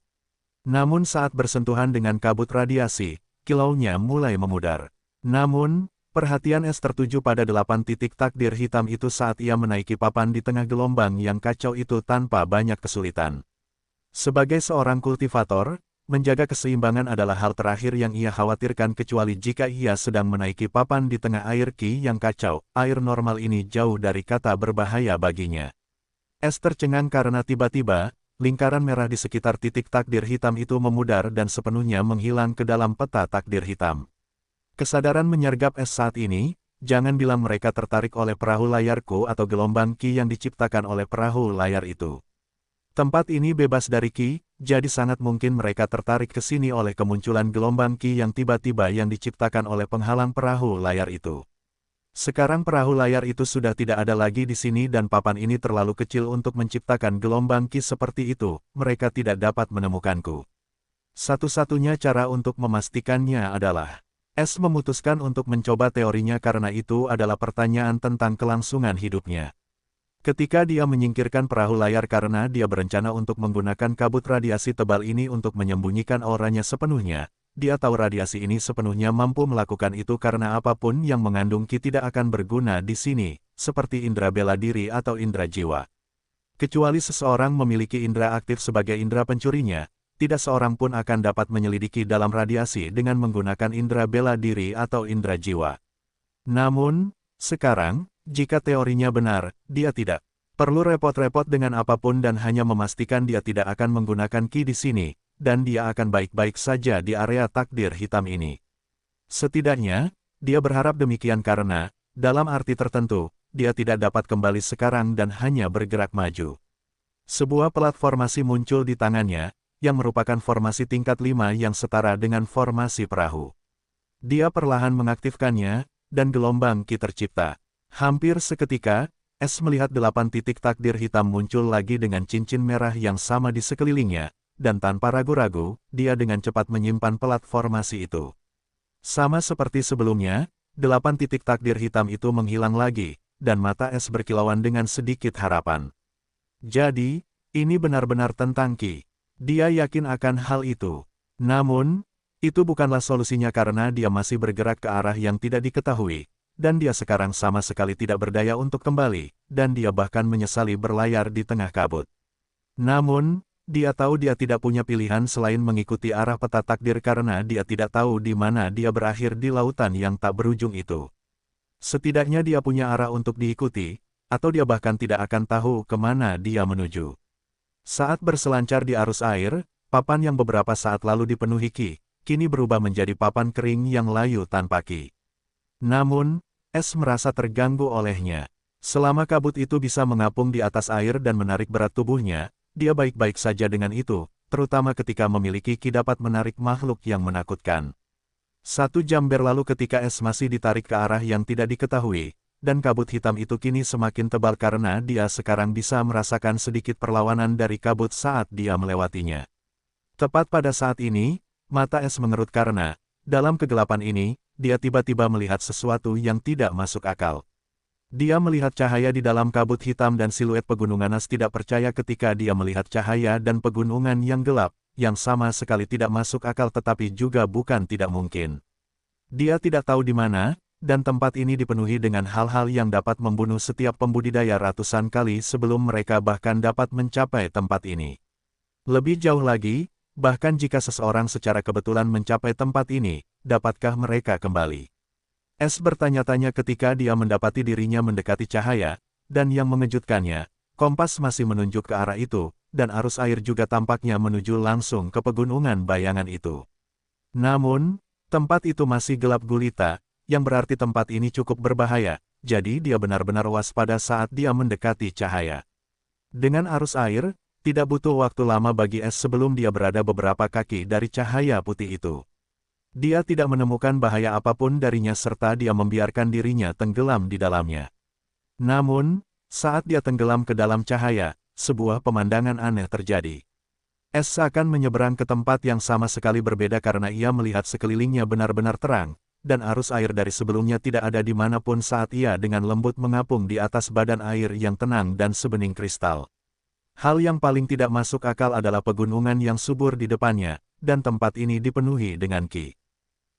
Namun saat bersentuhan dengan kabut radiasi, kilaunya mulai memudar. Namun, perhatian es tertuju pada 8 titik takdir hitam itu saat ia menaiki papan di tengah gelombang yang kacau itu tanpa banyak kesulitan. Sebagai seorang kultivator, menjaga keseimbangan adalah hal terakhir yang ia khawatirkan kecuali jika ia sedang menaiki papan di tengah air ki yang kacau. Air normal ini jauh dari kata berbahaya baginya. Es tercengang karena tiba-tiba, lingkaran merah di sekitar titik takdir hitam itu memudar dan sepenuhnya menghilang ke dalam peta takdir hitam. Kesadaran menyergap es saat ini, jangan bilang mereka tertarik oleh perahu layarku atau gelombang ki yang diciptakan oleh perahu layar itu. Tempat ini bebas dari ki, jadi sangat mungkin mereka tertarik ke sini oleh kemunculan gelombang ki yang tiba-tiba yang diciptakan oleh penghalang perahu layar itu. Sekarang perahu layar itu sudah tidak ada lagi di sini dan papan ini terlalu kecil untuk menciptakan gelombang ki seperti itu, mereka tidak dapat menemukanku. Satu-satunya cara untuk memastikannya adalah, Es memutuskan untuk mencoba teorinya karena itu adalah pertanyaan tentang kelangsungan hidupnya. Ketika dia menyingkirkan perahu layar karena dia berencana untuk menggunakan kabut radiasi tebal ini untuk menyembunyikan auranya sepenuhnya, dia tahu radiasi ini sepenuhnya mampu melakukan itu karena apapun yang mengandung ki tidak akan berguna di sini, seperti indera bela diri atau indera jiwa. Kecuali seseorang memiliki indera aktif sebagai indera pencurinya, tidak seorang pun akan dapat menyelidiki dalam radiasi dengan menggunakan indera bela diri atau indera jiwa. Namun, sekarang, jika teorinya benar, dia tidak perlu repot-repot dengan apapun dan hanya memastikan dia tidak akan menggunakan ki di sini, dan dia akan baik-baik saja di area takdir hitam ini. Setidaknya, dia berharap demikian karena, dalam arti tertentu, dia tidak dapat kembali sekarang dan hanya bergerak maju. Sebuah pelat formasi muncul di tangannya, yang merupakan formasi tingkat 5 yang setara dengan formasi perahu. Dia perlahan mengaktifkannya, dan gelombang ki tercipta. Hampir seketika, Es melihat 8 titik takdir hitam muncul lagi dengan cincin merah yang sama di sekelilingnya, dan tanpa ragu-ragu, dia dengan cepat menyimpan pelat formasi itu. Sama seperti sebelumnya, 8 titik takdir hitam itu menghilang lagi, dan mata Es berkilauan dengan sedikit harapan. Jadi, ini benar-benar tentang ki. Dia yakin akan hal itu. Namun, itu bukanlah solusinya karena dia masih bergerak ke arah yang tidak diketahui, dan dia sekarang sama sekali tidak berdaya untuk kembali, dan dia bahkan menyesali berlayar di tengah kabut. Namun, dia tahu dia tidak punya pilihan selain mengikuti arah peta takdir karena dia tidak tahu di mana dia berakhir di lautan yang tak berujung itu. Setidaknya dia punya arah untuk diikuti, atau dia bahkan tidak akan tahu kemana dia menuju. Saat berselancar di arus air, papan yang beberapa saat lalu dipenuhi ki, kini berubah menjadi papan kering yang layu tanpa ki. Namun, Es merasa terganggu olehnya. Selama kabut itu bisa mengapung di atas air dan menarik berat tubuhnya, dia baik-baik saja dengan itu, terutama ketika memiliki ki dapat menarik makhluk yang menakutkan. 1 jam berlalu ketika Es masih ditarik ke arah yang tidak diketahui, dan kabut hitam itu kini semakin tebal karena dia sekarang bisa merasakan sedikit perlawanan dari kabut saat dia melewatinya. Tepat pada saat ini, mata Es mengerut karena, dalam kegelapan ini, dia tiba-tiba melihat sesuatu yang tidak masuk akal. Dia melihat cahaya di dalam kabut hitam dan siluet pegunungan. Es tidak percaya ketika dia melihat cahaya dan pegunungan yang gelap, yang sama sekali tidak masuk akal tetapi juga bukan tidak mungkin. Dia tidak tahu di mana, dan tempat ini dipenuhi dengan hal-hal yang dapat membunuh setiap pembudidaya ratusan kali sebelum mereka bahkan dapat mencapai tempat ini. Lebih jauh lagi, bahkan jika seseorang secara kebetulan mencapai tempat ini, dapatkah mereka kembali? Es bertanya-tanya ketika dia mendapati dirinya mendekati cahaya, dan yang mengejutkannya, kompas masih menunjuk ke arah itu, dan arus air juga tampaknya menuju langsung ke pegunungan bayangan itu. Namun, tempat itu masih gelap gulita, yang berarti tempat ini cukup berbahaya, jadi dia benar-benar waspada saat dia mendekati cahaya. Dengan arus air, Tidak butuh waktu lama bagi Es sebelum dia berada beberapa kaki dari cahaya putih itu. Dia tidak menemukan bahaya apapun darinya serta dia membiarkan dirinya tenggelam di dalamnya. Namun, saat dia tenggelam ke dalam cahaya, sebuah pemandangan aneh terjadi. Es seakan menyeberang ke tempat yang sama sekali berbeda karena ia melihat sekelilingnya benar-benar terang, dan arus air dari sebelumnya tidak ada di manapun saat ia dengan lembut mengapung di atas badan air yang tenang dan sebening kristal. Hal yang paling tidak masuk akal adalah pegunungan yang subur di depannya, dan tempat ini dipenuhi dengan ki.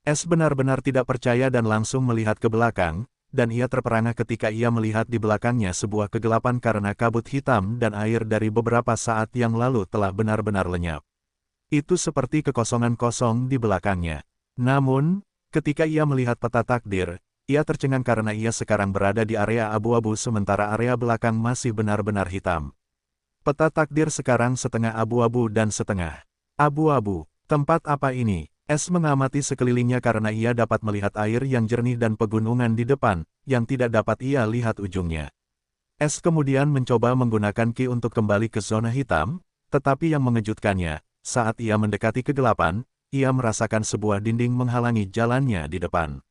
Es benar-benar tidak percaya dan langsung melihat ke belakang, dan ia terperangah ketika ia melihat di belakangnya sebuah kegelapan karena kabut hitam dan air dari beberapa saat yang lalu telah benar-benar lenyap. Itu seperti kekosongan kosong di belakangnya. Namun, ketika ia melihat peta takdir, ia tercengang karena ia sekarang berada di area abu-abu sementara area belakang masih benar-benar hitam. Peta takdir sekarang setengah abu-abu dan setengah abu-abu. Tempat apa ini? Es mengamati sekelilingnya karena ia dapat melihat air yang jernih dan pegunungan di depan, yang tidak dapat ia lihat ujungnya. Es kemudian mencoba menggunakan ki untuk kembali ke zona hitam, tetapi yang mengejutkannya, saat ia mendekati kegelapan, ia merasakan sebuah dinding menghalangi jalannya di depan.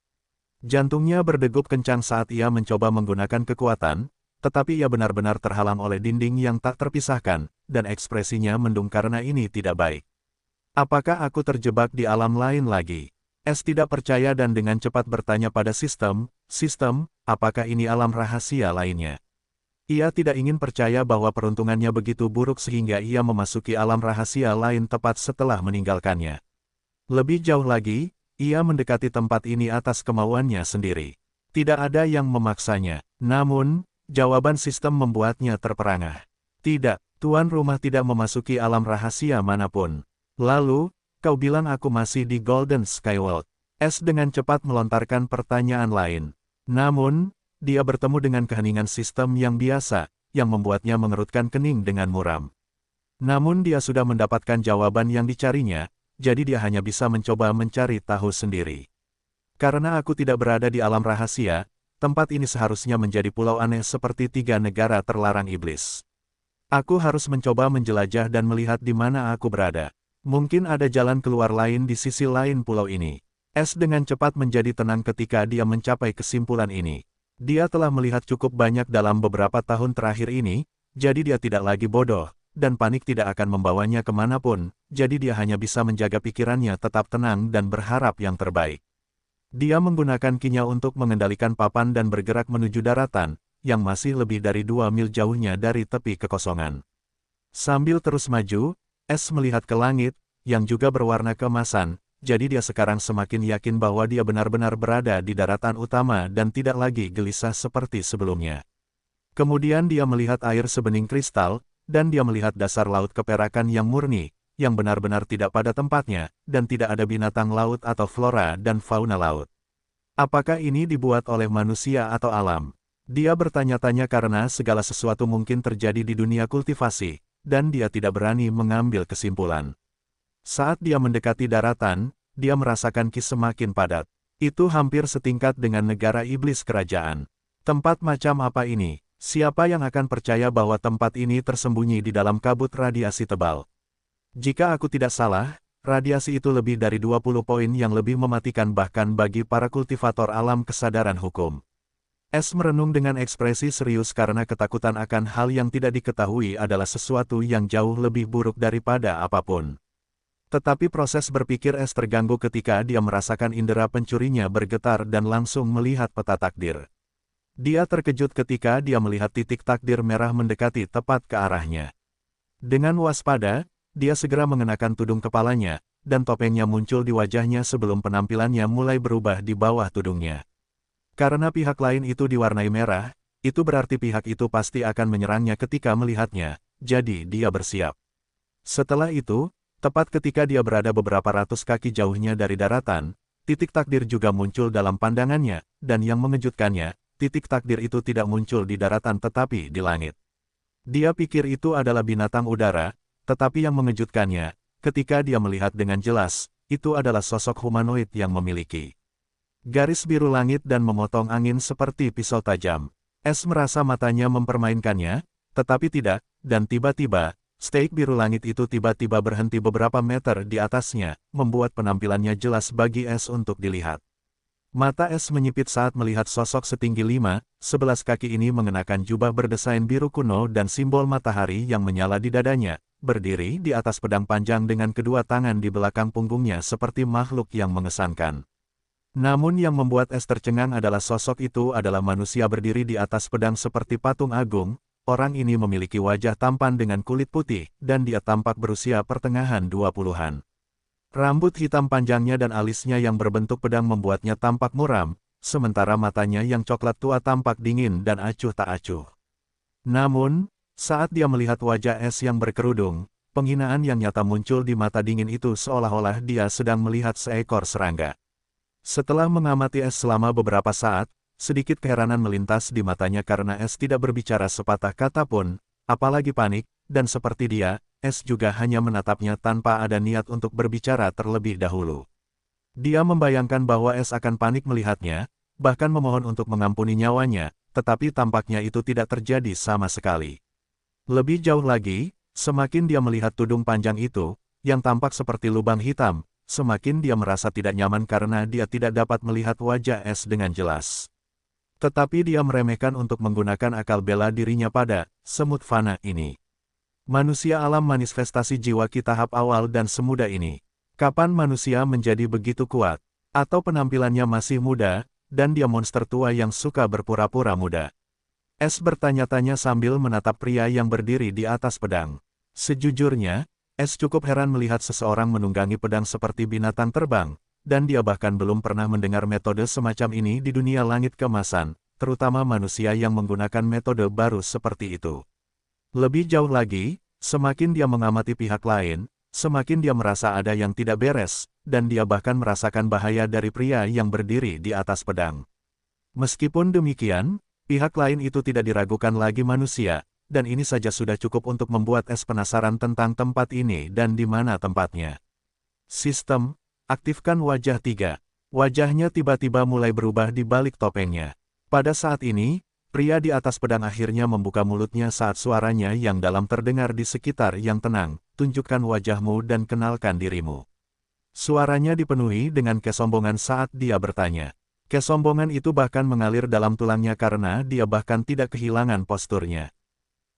Jantungnya berdegup kencang saat ia mencoba menggunakan kekuatan, tetapi ia benar-benar terhalang oleh dinding yang tak terpisahkan, dan ekspresinya mendung karena ini tidak baik. Apakah aku terjebak di alam lain lagi? Es tidak percaya dan dengan cepat bertanya pada sistem, apakah ini alam rahasia lainnya? Ia tidak ingin percaya bahwa peruntungannya begitu buruk sehingga ia memasuki alam rahasia lain tepat setelah meninggalkannya. Lebih jauh lagi, ia mendekati tempat ini atas kemauannya sendiri. Tidak ada yang memaksanya, namun, jawaban sistem membuatnya terperangah. Tidak, tuan rumah tidak memasuki alam rahasia manapun. Lalu, kau bilang aku masih di Golden Skyworld. Es dengan cepat melontarkan pertanyaan lain. Namun, dia bertemu dengan keheningan sistem yang biasa, yang membuatnya mengerutkan kening dengan muram. Namun dia sudah mendapatkan jawaban yang dicarinya, jadi dia hanya bisa mencoba mencari tahu sendiri. Karena aku tidak berada di alam rahasia, tempat ini seharusnya menjadi pulau aneh seperti 3 negara terlarang iblis. Aku harus mencoba menjelajah dan melihat di mana aku berada. Mungkin ada jalan keluar lain di sisi lain pulau ini. Es dengan cepat menjadi tenang ketika dia mencapai kesimpulan ini. Dia telah melihat cukup banyak dalam beberapa tahun terakhir ini, jadi dia tidak lagi bodoh, dan panik tidak akan membawanya kemanapun, jadi dia hanya bisa menjaga pikirannya tetap tenang dan berharap yang terbaik. Dia menggunakan kinya untuk mengendalikan papan dan bergerak menuju daratan, yang masih lebih dari 2 mil jauhnya dari tepi kekosongan. Sambil terus maju, Es melihat ke langit, yang juga berwarna keemasan, jadi dia sekarang semakin yakin bahwa dia benar-benar berada di daratan utama dan tidak lagi gelisah seperti sebelumnya. Kemudian dia melihat air sebening kristal, dan dia melihat dasar laut keperakan yang murni, yang benar-benar tidak pada tempatnya, dan tidak ada binatang laut atau flora dan fauna laut. Apakah ini dibuat oleh manusia atau alam? Dia bertanya-tanya karena segala sesuatu mungkin terjadi di dunia kultivasi, dan dia tidak berani mengambil kesimpulan. Saat dia mendekati daratan, dia merasakan ki semakin padat. Itu hampir setingkat dengan negara iblis kerajaan. Tempat macam apa ini? Siapa yang akan percaya bahwa tempat ini tersembunyi di dalam kabut radiasi tebal? Jika aku tidak salah, radiasi itu lebih dari 20 poin yang lebih mematikan bahkan bagi para kultivator alam kesadaran hukum. Es merenung dengan ekspresi serius karena ketakutan akan hal yang tidak diketahui adalah sesuatu yang jauh lebih buruk daripada apapun. Tetapi proses berpikir Es terganggu ketika dia merasakan indera pencurinya bergetar dan langsung melihat peta takdir. Dia terkejut ketika dia melihat titik takdir merah mendekati tepat ke arahnya. Dengan waspada, dia segera mengenakan tudung kepalanya, dan topengnya muncul di wajahnya sebelum penampilannya mulai berubah di bawah tudungnya. Karena pihak lain itu diwarnai merah, itu berarti pihak itu pasti akan menyerangnya ketika melihatnya, jadi dia bersiap. Setelah itu, tepat ketika dia berada beberapa ratus kaki jauhnya dari daratan, titik takdir juga muncul dalam pandangannya, dan yang mengejutkannya, titik takdir itu tidak muncul di daratan tetapi di langit. Dia pikir itu adalah binatang udara, tetapi yang mengejutkannya, ketika dia melihat dengan jelas, itu adalah sosok humanoid yang memiliki garis biru langit dan memotong angin seperti pisau tajam. Es merasa matanya mempermainkannya, tetapi tidak, dan tiba-tiba, Steak biru langit itu tiba-tiba berhenti beberapa meter di atasnya, membuat penampilannya jelas bagi Es untuk dilihat. Mata Es menyipit saat melihat sosok setinggi 5-11 kaki ini mengenakan jubah berdesain biru kuno dan simbol matahari yang menyala di dadanya, berdiri di atas pedang panjang dengan kedua tangan di belakang punggungnya seperti makhluk yang mengesankan. Namun yang membuat Es tercengang adalah sosok itu adalah manusia berdiri di atas pedang seperti patung agung. Orang ini memiliki wajah tampan dengan kulit putih, dan dia tampak berusia pertengahan 20-an. Rambut hitam panjangnya dan alisnya yang berbentuk pedang membuatnya tampak muram, sementara matanya yang coklat tua tampak dingin dan acuh tak acuh. Namun, saat dia melihat wajah Es yang berkerudung, penghinaan yang nyata muncul di mata dingin itu seolah-olah dia sedang melihat seekor serangga. Setelah mengamati Es selama beberapa saat, sedikit keheranan melintas di matanya karena Es tidak berbicara sepatah kata pun, apalagi panik, dan seperti dia, Es juga hanya menatapnya tanpa ada niat untuk berbicara terlebih dahulu. Dia membayangkan bahwa Es akan panik melihatnya, bahkan memohon untuk mengampuni nyawanya, tetapi tampaknya itu tidak terjadi sama sekali. Lebih jauh lagi, semakin dia melihat tudung panjang itu, yang tampak seperti lubang hitam, semakin dia merasa tidak nyaman karena dia tidak dapat melihat wajah Es dengan jelas. Tetapi dia meremehkan untuk menggunakan akal bela dirinya pada semut fana ini. Manusia alam manifestasi jiwa ki tahap awal dan semuda ini. Kapan manusia menjadi begitu kuat? Atau penampilannya masih muda, dan dia monster tua yang suka berpura-pura muda? Es bertanya-tanya sambil menatap pria yang berdiri di atas pedang. Sejujurnya, Es cukup heran melihat seseorang menunggangi pedang seperti binatang terbang, dan dia bahkan belum pernah mendengar metode semacam ini di dunia langit keemasan, terutama manusia yang menggunakan metode baru seperti itu. Lebih jauh lagi, semakin dia mengamati pihak lain, semakin dia merasa ada yang tidak beres, dan dia bahkan merasakan bahaya dari pria yang berdiri di atas pedang. Meskipun demikian, pihak lain itu tidak diragukan lagi manusia, dan ini saja sudah cukup untuk membuat Es penasaran tentang tempat ini dan di mana tempatnya. Sistem, aktifkan wajah 3. Wajahnya tiba-tiba mulai berubah di balik topengnya. Pada saat ini, pria di atas pedang akhirnya membuka mulutnya saat suaranya yang dalam terdengar di sekitar yang tenang, tunjukkan wajahmu dan kenalkan dirimu. Suaranya dipenuhi dengan kesombongan saat dia bertanya. Kesombongan itu bahkan mengalir dalam tulangnya karena dia bahkan tidak kehilangan posturnya.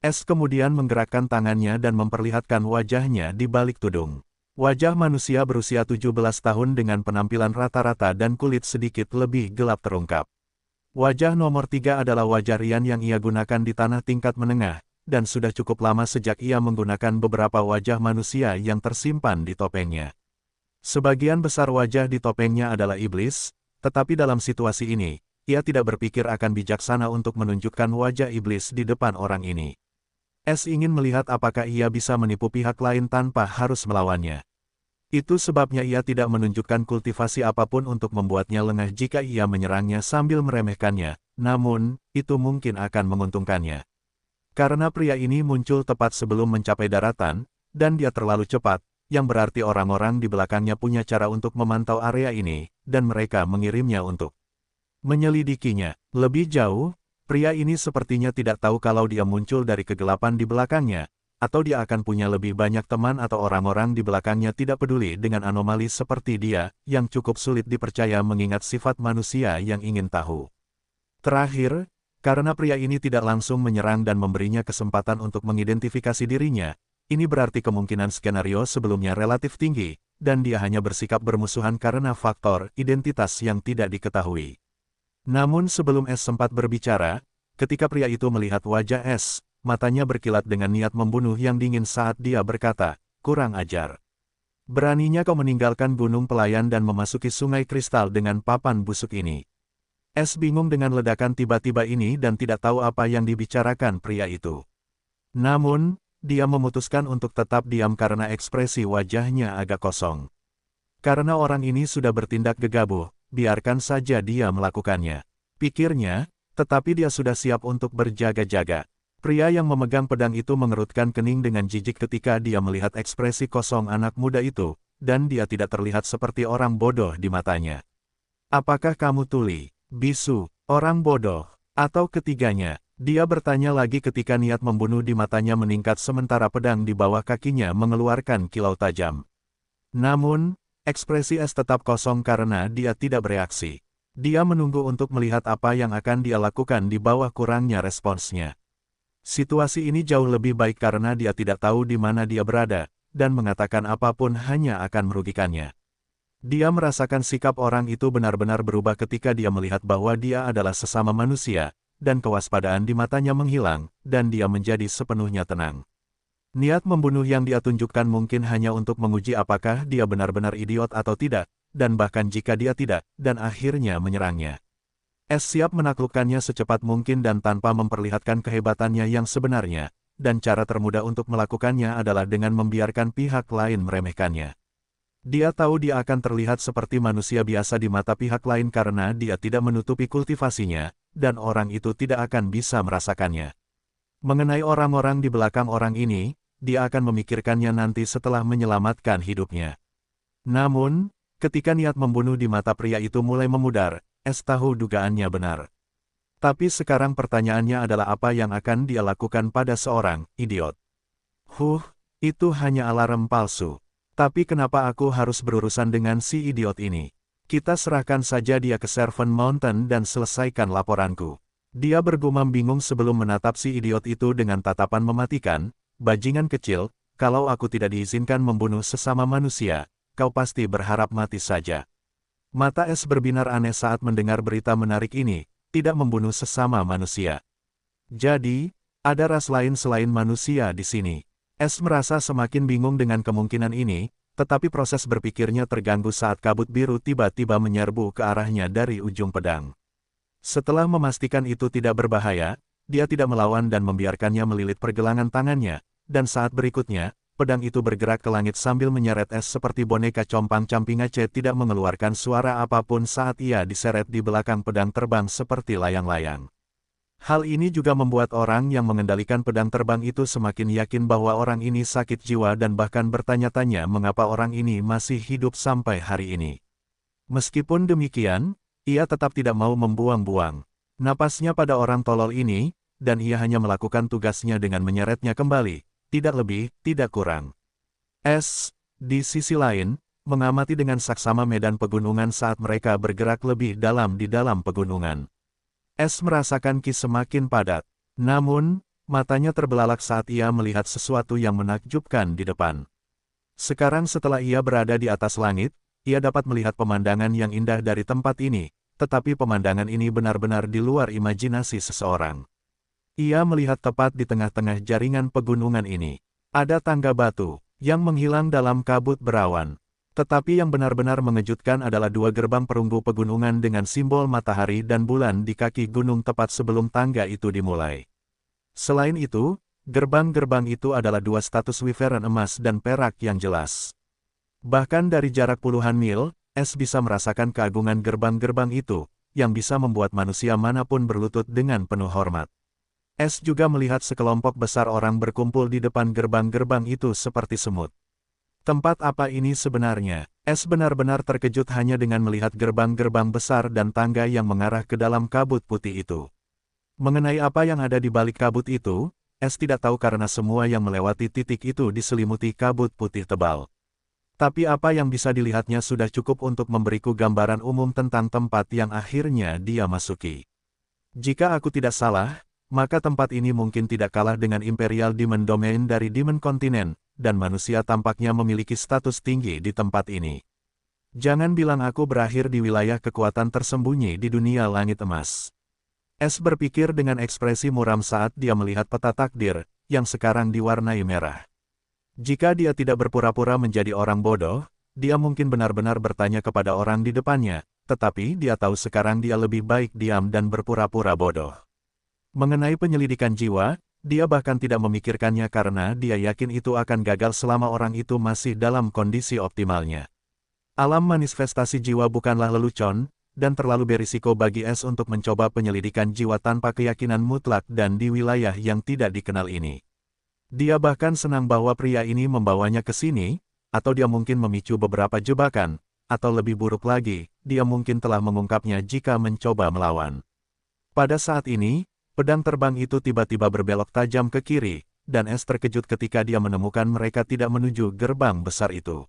Es kemudian menggerakkan tangannya dan memperlihatkan wajahnya di balik tudung. Wajah manusia berusia 17 tahun dengan penampilan rata-rata dan kulit sedikit lebih gelap terungkap. Wajah nomor 3 adalah wajah Rian yang ia gunakan di tanah tingkat menengah, dan sudah cukup lama sejak ia menggunakan beberapa wajah manusia yang tersimpan di topengnya. Sebagian besar wajah di topengnya adalah iblis, tetapi dalam situasi ini, ia tidak berpikir akan bijaksana untuk menunjukkan wajah iblis di depan orang ini. Es ingin melihat apakah ia bisa menipu pihak lain tanpa harus melawannya. Itu sebabnya ia tidak menunjukkan kultivasi apapun untuk membuatnya lengah jika ia menyerangnya sambil meremehkannya, namun, itu mungkin akan menguntungkannya. Karena pria ini muncul tepat sebelum mencapai daratan, dan dia terlalu cepat, yang berarti orang-orang di belakangnya punya cara untuk memantau area ini, dan mereka mengirimnya untuk menyelidikinya. Lebih jauh, pria ini sepertinya tidak tahu kalau dia muncul dari kegelapan di belakangnya, atau dia akan punya lebih banyak teman atau orang-orang di belakangnya tidak peduli dengan anomali seperti dia, yang cukup sulit dipercaya mengingat sifat manusia yang ingin tahu. Terakhir, karena pria ini tidak langsung menyerang dan memberinya kesempatan untuk mengidentifikasi dirinya, ini berarti kemungkinan skenario sebelumnya relatif tinggi, dan dia hanya bersikap bermusuhan karena faktor identitas yang tidak diketahui. Namun sebelum Es sempat berbicara, ketika pria itu melihat wajah Es, matanya berkilat dengan niat membunuh yang dingin saat dia berkata, "Kurang ajar. Beraninya kau meninggalkan gunung pelayan dan memasuki sungai kristal dengan papan busuk ini." Es bingung dengan ledakan tiba-tiba ini dan tidak tahu apa yang dibicarakan pria itu. Namun, dia memutuskan untuk tetap diam karena ekspresi wajahnya agak kosong. Karena orang ini sudah bertindak gegabah, biarkan saja dia melakukannya, pikirnya, tetapi dia sudah siap untuk berjaga-jaga. Pria yang memegang pedang itu mengerutkan kening dengan jijik ketika dia melihat ekspresi kosong anak muda itu, dan dia tidak terlihat seperti orang bodoh di matanya. "Apakah kamu tuli, bisu, orang bodoh, atau ketiganya?" Dia bertanya lagi ketika niat membunuh di matanya meningkat sementara pedang di bawah kakinya mengeluarkan kilau tajam. Namun, ekspresi S tetap kosong karena dia tidak bereaksi. Dia menunggu untuk melihat apa yang akan dia lakukan di bawah kurangnya responsnya. Situasi ini jauh lebih baik karena dia tidak tahu di mana dia berada, dan mengatakan apapun hanya akan merugikannya. Dia merasakan sikap orang itu benar-benar berubah ketika dia melihat bahwa dia adalah sesama manusia, dan kewaspadaan di matanya menghilang, dan dia menjadi sepenuhnya tenang. Niat membunuh yang dia tunjukkan mungkin hanya untuk menguji apakah dia benar-benar idiot atau tidak, dan bahkan jika dia tidak, dan akhirnya menyerangnya. S siap menaklukkannya secepat mungkin dan tanpa memperlihatkan kehebatannya yang sebenarnya, dan cara termudah untuk melakukannya adalah dengan membiarkan pihak lain meremehkannya. Dia tahu dia akan terlihat seperti manusia biasa di mata pihak lain karena dia tidak menutupi kultivasinya, dan orang itu tidak akan bisa merasakannya. Mengenai orang-orang di belakang orang ini, dia akan memikirkannya nanti setelah menyelamatkan hidupnya. Namun, ketika niat membunuh di mata pria itu mulai memudar, S tahu dugaannya benar. Tapi sekarang pertanyaannya adalah apa yang akan dia lakukan pada seorang idiot. Itu hanya alarm palsu. Tapi kenapa aku harus berurusan dengan si idiot ini? Kita serahkan saja dia ke Servant Mountain dan selesaikan laporanku. Dia bergumam bingung sebelum menatap si idiot itu dengan tatapan mematikan. Bajingan kecil, kalau aku tidak diizinkan membunuh sesama manusia, kau pasti berharap mati saja. Mata S berbinar aneh saat mendengar berita menarik ini, tidak membunuh sesama manusia. Jadi, ada ras lain selain manusia di sini. S merasa semakin bingung dengan kemungkinan ini, tetapi proses berpikirnya terganggu saat kabut biru tiba-tiba menyerbu ke arahnya dari ujung pedang. Setelah memastikan itu tidak berbahaya, dia tidak melawan dan membiarkannya melilit pergelangan tangannya, dan saat berikutnya, pedang itu bergerak ke langit sambil menyeret S seperti boneka compang-camping Aceh tidak mengeluarkan suara apapun saat ia diseret di belakang pedang terbang seperti layang-layang. Hal ini juga membuat orang yang mengendalikan pedang terbang itu semakin yakin bahwa orang ini sakit jiwa dan bahkan bertanya-tanya mengapa orang ini masih hidup sampai hari ini. Meskipun demikian, ia tetap tidak mau membuang-buang napasnya pada orang tolol ini, dan ia hanya melakukan tugasnya dengan menyeretnya kembali, tidak lebih, tidak kurang. S, di sisi lain, mengamati dengan saksama medan pegunungan saat mereka bergerak lebih dalam di dalam pegunungan. S merasakan Ki semakin padat. Namun, matanya terbelalak saat ia melihat sesuatu yang menakjubkan di depan. Sekarang setelah ia berada di atas langit, ia dapat melihat pemandangan yang indah dari tempat ini, tetapi pemandangan ini benar-benar di luar imajinasi seseorang. Ia melihat tepat di tengah-tengah jaringan pegunungan ini. Ada tangga batu, yang menghilang dalam kabut berawan. Tetapi yang benar-benar mengejutkan adalah dua gerbang perunggu pegunungan dengan simbol matahari dan bulan di kaki gunung tepat sebelum tangga itu dimulai. Selain itu, gerbang-gerbang itu adalah dua status Wyvern emas dan perak yang jelas. Bahkan dari jarak puluhan mil, S bisa merasakan keagungan gerbang-gerbang itu, yang bisa membuat manusia manapun berlutut dengan penuh hormat. S juga melihat sekelompok besar orang berkumpul di depan gerbang-gerbang itu seperti semut. Tempat apa ini sebenarnya? S benar-benar terkejut hanya dengan melihat gerbang-gerbang besar dan tangga yang mengarah ke dalam kabut putih itu. Mengenai apa yang ada di balik kabut itu, S tidak tahu karena semua yang melewati titik itu diselimuti kabut putih tebal. Tapi apa yang bisa dilihatnya sudah cukup untuk memberiku gambaran umum tentang tempat yang akhirnya dia masuki. Jika aku tidak salah, maka tempat ini mungkin tidak kalah dengan Imperial Demon Domain dari Demon Continent, dan manusia tampaknya memiliki status tinggi di tempat ini. Jangan bilang aku berakhir di wilayah kekuatan tersembunyi di dunia langit emas. S berpikir dengan ekspresi muram saat dia melihat peta takdir, yang sekarang diwarnai merah. Jika dia tidak berpura-pura menjadi orang bodoh, dia mungkin benar-benar bertanya kepada orang di depannya, tetapi dia tahu sekarang dia lebih baik diam dan berpura-pura bodoh. Mengenai penyelidikan jiwa, dia bahkan tidak memikirkannya karena dia yakin itu akan gagal selama orang itu masih dalam kondisi optimalnya. Alam manifestasi jiwa bukanlah lelucon, dan terlalu berisiko bagi S untuk mencoba penyelidikan jiwa tanpa keyakinan mutlak dan di wilayah yang tidak dikenal ini. Dia bahkan senang bahwa pria ini membawanya ke sini, atau dia mungkin memicu beberapa jebakan, atau lebih buruk lagi, dia mungkin telah mengungkapnya jika mencoba melawan. Pada saat ini, Pedang terbang itu tiba-tiba berbelok tajam ke kiri, dan Es terkejut ketika dia menemukan mereka tidak menuju gerbang besar itu.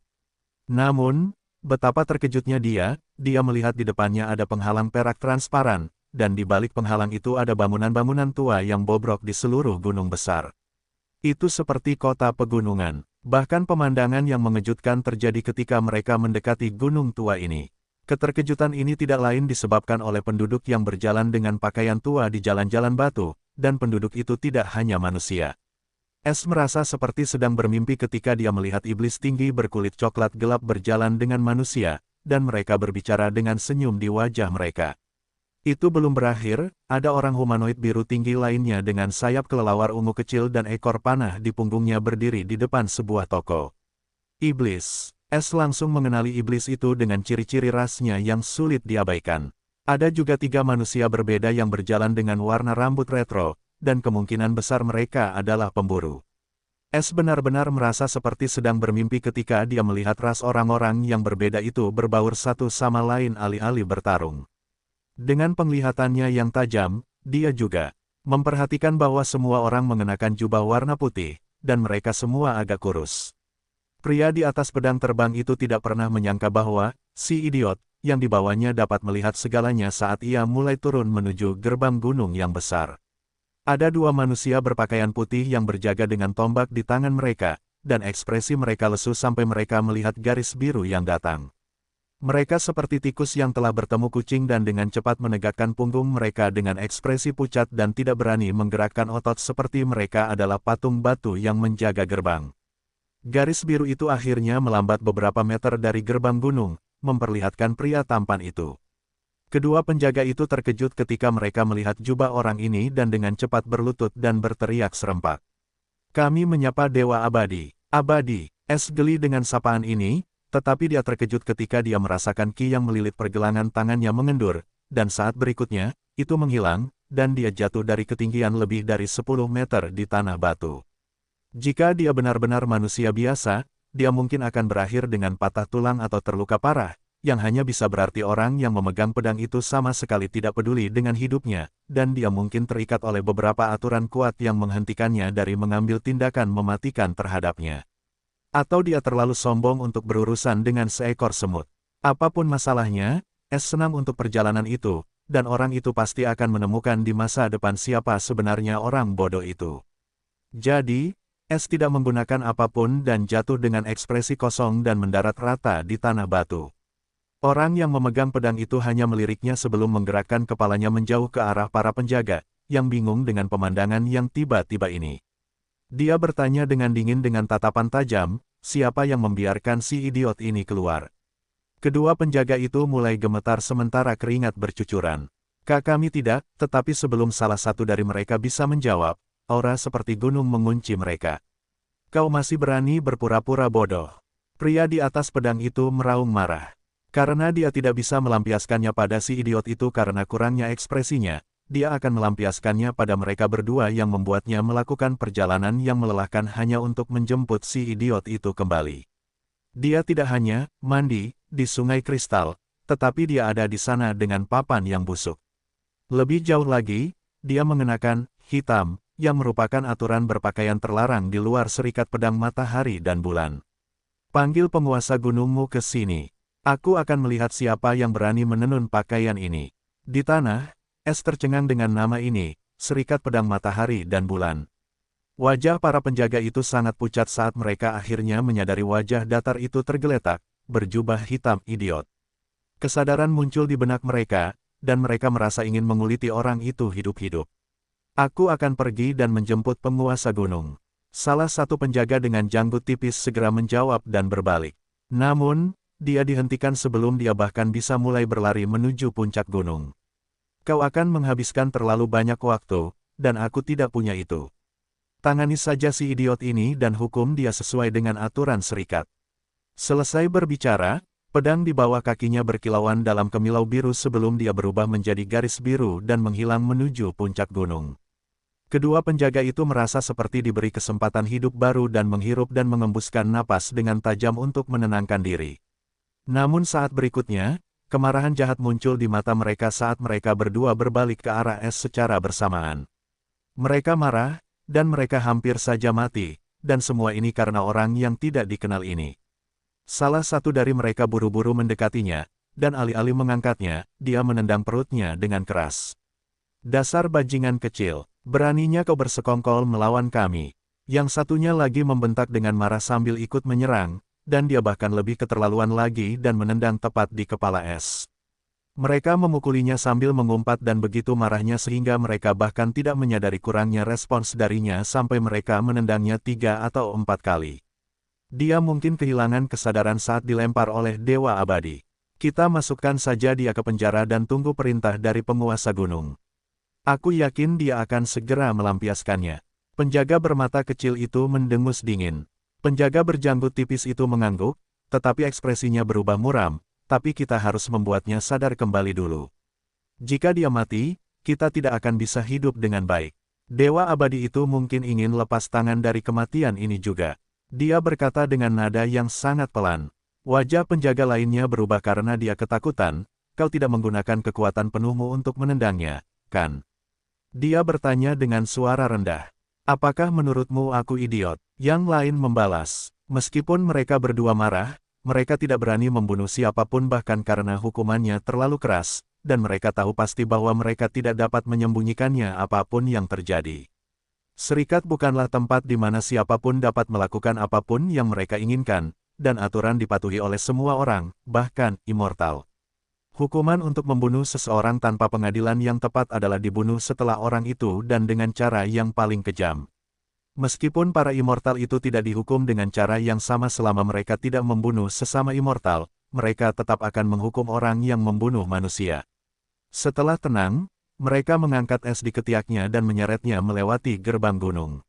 Namun, betapa terkejutnya dia melihat di depannya ada penghalang perak transparan, dan di balik penghalang itu ada bangunan-bangunan tua yang bobrok di seluruh gunung besar. Itu seperti kota pegunungan. Bahkan pemandangan yang mengejutkan terjadi ketika mereka mendekati gunung tua ini. Keterkejutan ini tidak lain disebabkan oleh penduduk yang berjalan dengan pakaian tua di jalan-jalan batu, dan penduduk itu tidak hanya manusia. Es merasa seperti sedang bermimpi ketika dia melihat iblis tinggi berkulit coklat gelap berjalan dengan manusia, dan mereka berbicara dengan senyum di wajah mereka. Itu belum berakhir, ada orang humanoid biru tinggi lainnya dengan sayap kelelawar ungu kecil dan ekor panah di punggungnya berdiri di depan sebuah toko. Iblis. Es langsung mengenali iblis itu dengan ciri-ciri rasnya yang sulit diabaikan. Ada juga 3 manusia berbeda yang berjalan dengan warna rambut retro, dan kemungkinan besar mereka adalah pemburu. Es benar-benar merasa seperti sedang bermimpi ketika dia melihat ras orang-orang yang berbeda itu berbaur satu sama lain alih-alih bertarung. Dengan penglihatannya yang tajam, dia juga memperhatikan bahwa semua orang mengenakan jubah warna putih, dan mereka semua agak kurus. Pria di atas pedang terbang itu tidak pernah menyangka bahwa si idiot yang dibawanya dapat melihat segalanya saat ia mulai turun menuju gerbang gunung yang besar. Ada 2 manusia berpakaian putih yang berjaga dengan tombak di tangan mereka, dan ekspresi mereka lesu sampai mereka melihat garis biru yang datang. Mereka seperti tikus yang telah bertemu kucing dan dengan cepat menegakkan punggung mereka dengan ekspresi pucat dan tidak berani menggerakkan otot seperti mereka adalah patung batu yang menjaga gerbang. Garis biru itu akhirnya melambat beberapa meter dari gerbang gunung, memperlihatkan pria tampan itu. Kedua penjaga itu terkejut ketika mereka melihat jubah orang ini dan dengan cepat berlutut dan berteriak serempak. "Kami menyapa Dewa Abadi." "Abadi!" Es geli dengan sapaan ini, tetapi dia terkejut ketika dia merasakan ki yang melilit pergelangan tangannya mengendur, dan saat berikutnya, itu menghilang, dan dia jatuh dari ketinggian lebih dari 10 meter di tanah batu. Jika dia benar-benar manusia biasa, dia mungkin akan berakhir dengan patah tulang atau terluka parah, yang hanya bisa berarti orang yang memegang pedang itu sama sekali tidak peduli dengan hidupnya, dan dia mungkin terikat oleh beberapa aturan kuat yang menghentikannya dari mengambil tindakan mematikan terhadapnya. Atau dia terlalu sombong untuk berurusan dengan seekor semut. Apapun masalahnya, Es senang untuk perjalanan itu, dan orang itu pasti akan menemukan di masa depan siapa sebenarnya orang bodoh itu. Jadi, Es tidak menggunakan apapun dan jatuh dengan ekspresi kosong dan mendarat rata di tanah batu. Orang yang memegang pedang itu hanya meliriknya sebelum menggerakkan kepalanya menjauh ke arah para penjaga, yang bingung dengan pemandangan yang tiba-tiba ini. Dia bertanya dengan dingin dengan tatapan tajam, siapa yang membiarkan si idiot ini keluar? Kedua penjaga itu mulai gemetar sementara keringat bercucuran. Kami tidak, tetapi sebelum salah satu dari mereka bisa menjawab, aura seperti gunung mengunci mereka. Kau masih berani berpura-pura bodoh. Pria di atas pedang itu meraung marah. Karena dia tidak bisa melampiaskannya pada si idiot itu karena kurangnya ekspresinya, dia akan melampiaskannya pada mereka berdua yang membuatnya melakukan perjalanan yang melelahkan hanya untuk menjemput si idiot itu kembali. Dia tidak hanya mandi di sungai kristal, tetapi dia ada di sana dengan papan yang busuk. Lebih jauh lagi, dia mengenakan hitam, yang merupakan aturan berpakaian terlarang di luar serikat pedang matahari dan bulan. Panggil penguasa gunungmu ke sini. Aku akan melihat siapa yang berani menenun pakaian ini. Di tanah, Es tercengang dengan nama ini, serikat pedang matahari dan bulan. Wajah para penjaga itu sangat pucat saat mereka akhirnya menyadari wajah datar itu tergeletak, berjubah hitam idiot. Kesadaran muncul di benak mereka, dan mereka merasa ingin menguliti orang itu hidup-hidup. Aku akan pergi dan menjemput penguasa gunung. Salah satu penjaga dengan janggut tipis segera menjawab dan berbalik. Namun, dia dihentikan sebelum dia bahkan bisa mulai berlari menuju puncak gunung. Kau akan menghabiskan terlalu banyak waktu, dan aku tidak punya itu. Tangani saja si idiot ini dan hukum dia sesuai dengan aturan serikat. Selesai berbicara, pedang di bawah kakinya berkilauan dalam kemilau biru sebelum dia berubah menjadi garis biru dan menghilang menuju puncak gunung. Kedua penjaga itu merasa seperti diberi kesempatan hidup baru dan menghirup dan mengembuskan napas dengan tajam untuk menenangkan diri. Namun saat berikutnya, kemarahan jahat muncul di mata mereka saat mereka berdua berbalik ke arah Es secara bersamaan. Mereka marah, dan mereka hampir saja mati, dan semua ini karena orang yang tidak dikenal ini. Salah satu dari mereka buru-buru mendekatinya, dan alih-alih mengangkatnya, dia menendang perutnya dengan keras. Dasar bajingan kecil, beraninya kau bersekongkol melawan kami. Yang satunya lagi membentak dengan marah sambil ikut menyerang, dan dia bahkan lebih keterlaluan lagi dan menendang tepat di kepala Es. Mereka memukulinya sambil mengumpat dan begitu marahnya sehingga mereka bahkan tidak menyadari kurangnya respons darinya sampai mereka menendangnya 3 atau 4 kali. Dia mungkin kehilangan kesadaran saat dilempar oleh Dewa Abadi. Kita masukkan saja dia ke penjara dan tunggu perintah dari penguasa gunung. Aku yakin dia akan segera melampiaskannya. Penjaga bermata kecil itu mendengus dingin. Penjaga berjanggut tipis itu mengangguk, tetapi ekspresinya berubah muram, tapi kita harus membuatnya sadar kembali dulu. Jika dia mati, kita tidak akan bisa hidup dengan baik. Dewa Abadi itu mungkin ingin lepas tangan dari kematian ini juga. Dia berkata dengan nada yang sangat pelan. Wajah penjaga lainnya berubah karena dia ketakutan, kau tidak menggunakan kekuatan penuhmu untuk menendangnya, kan? Dia bertanya dengan suara rendah. Apakah menurutmu aku idiot? Yang lain membalas. Meskipun mereka berdua marah, mereka tidak berani membunuh siapapun bahkan karena hukumannya terlalu keras, dan mereka tahu pasti bahwa mereka tidak dapat menyembunyikannya apapun yang terjadi. Serikat bukanlah tempat di mana siapapun dapat melakukan apapun yang mereka inginkan, dan aturan dipatuhi oleh semua orang, bahkan immortal. Hukuman untuk membunuh seseorang tanpa pengadilan yang tepat adalah dibunuh setelah orang itu dan dengan cara yang paling kejam. Meskipun para immortal itu tidak dihukum dengan cara yang sama selama mereka tidak membunuh sesama immortal, mereka tetap akan menghukum orang yang membunuh manusia. Setelah tenang, mereka mengangkat Es di ketiaknya dan menyeretnya melewati gerbang gunung.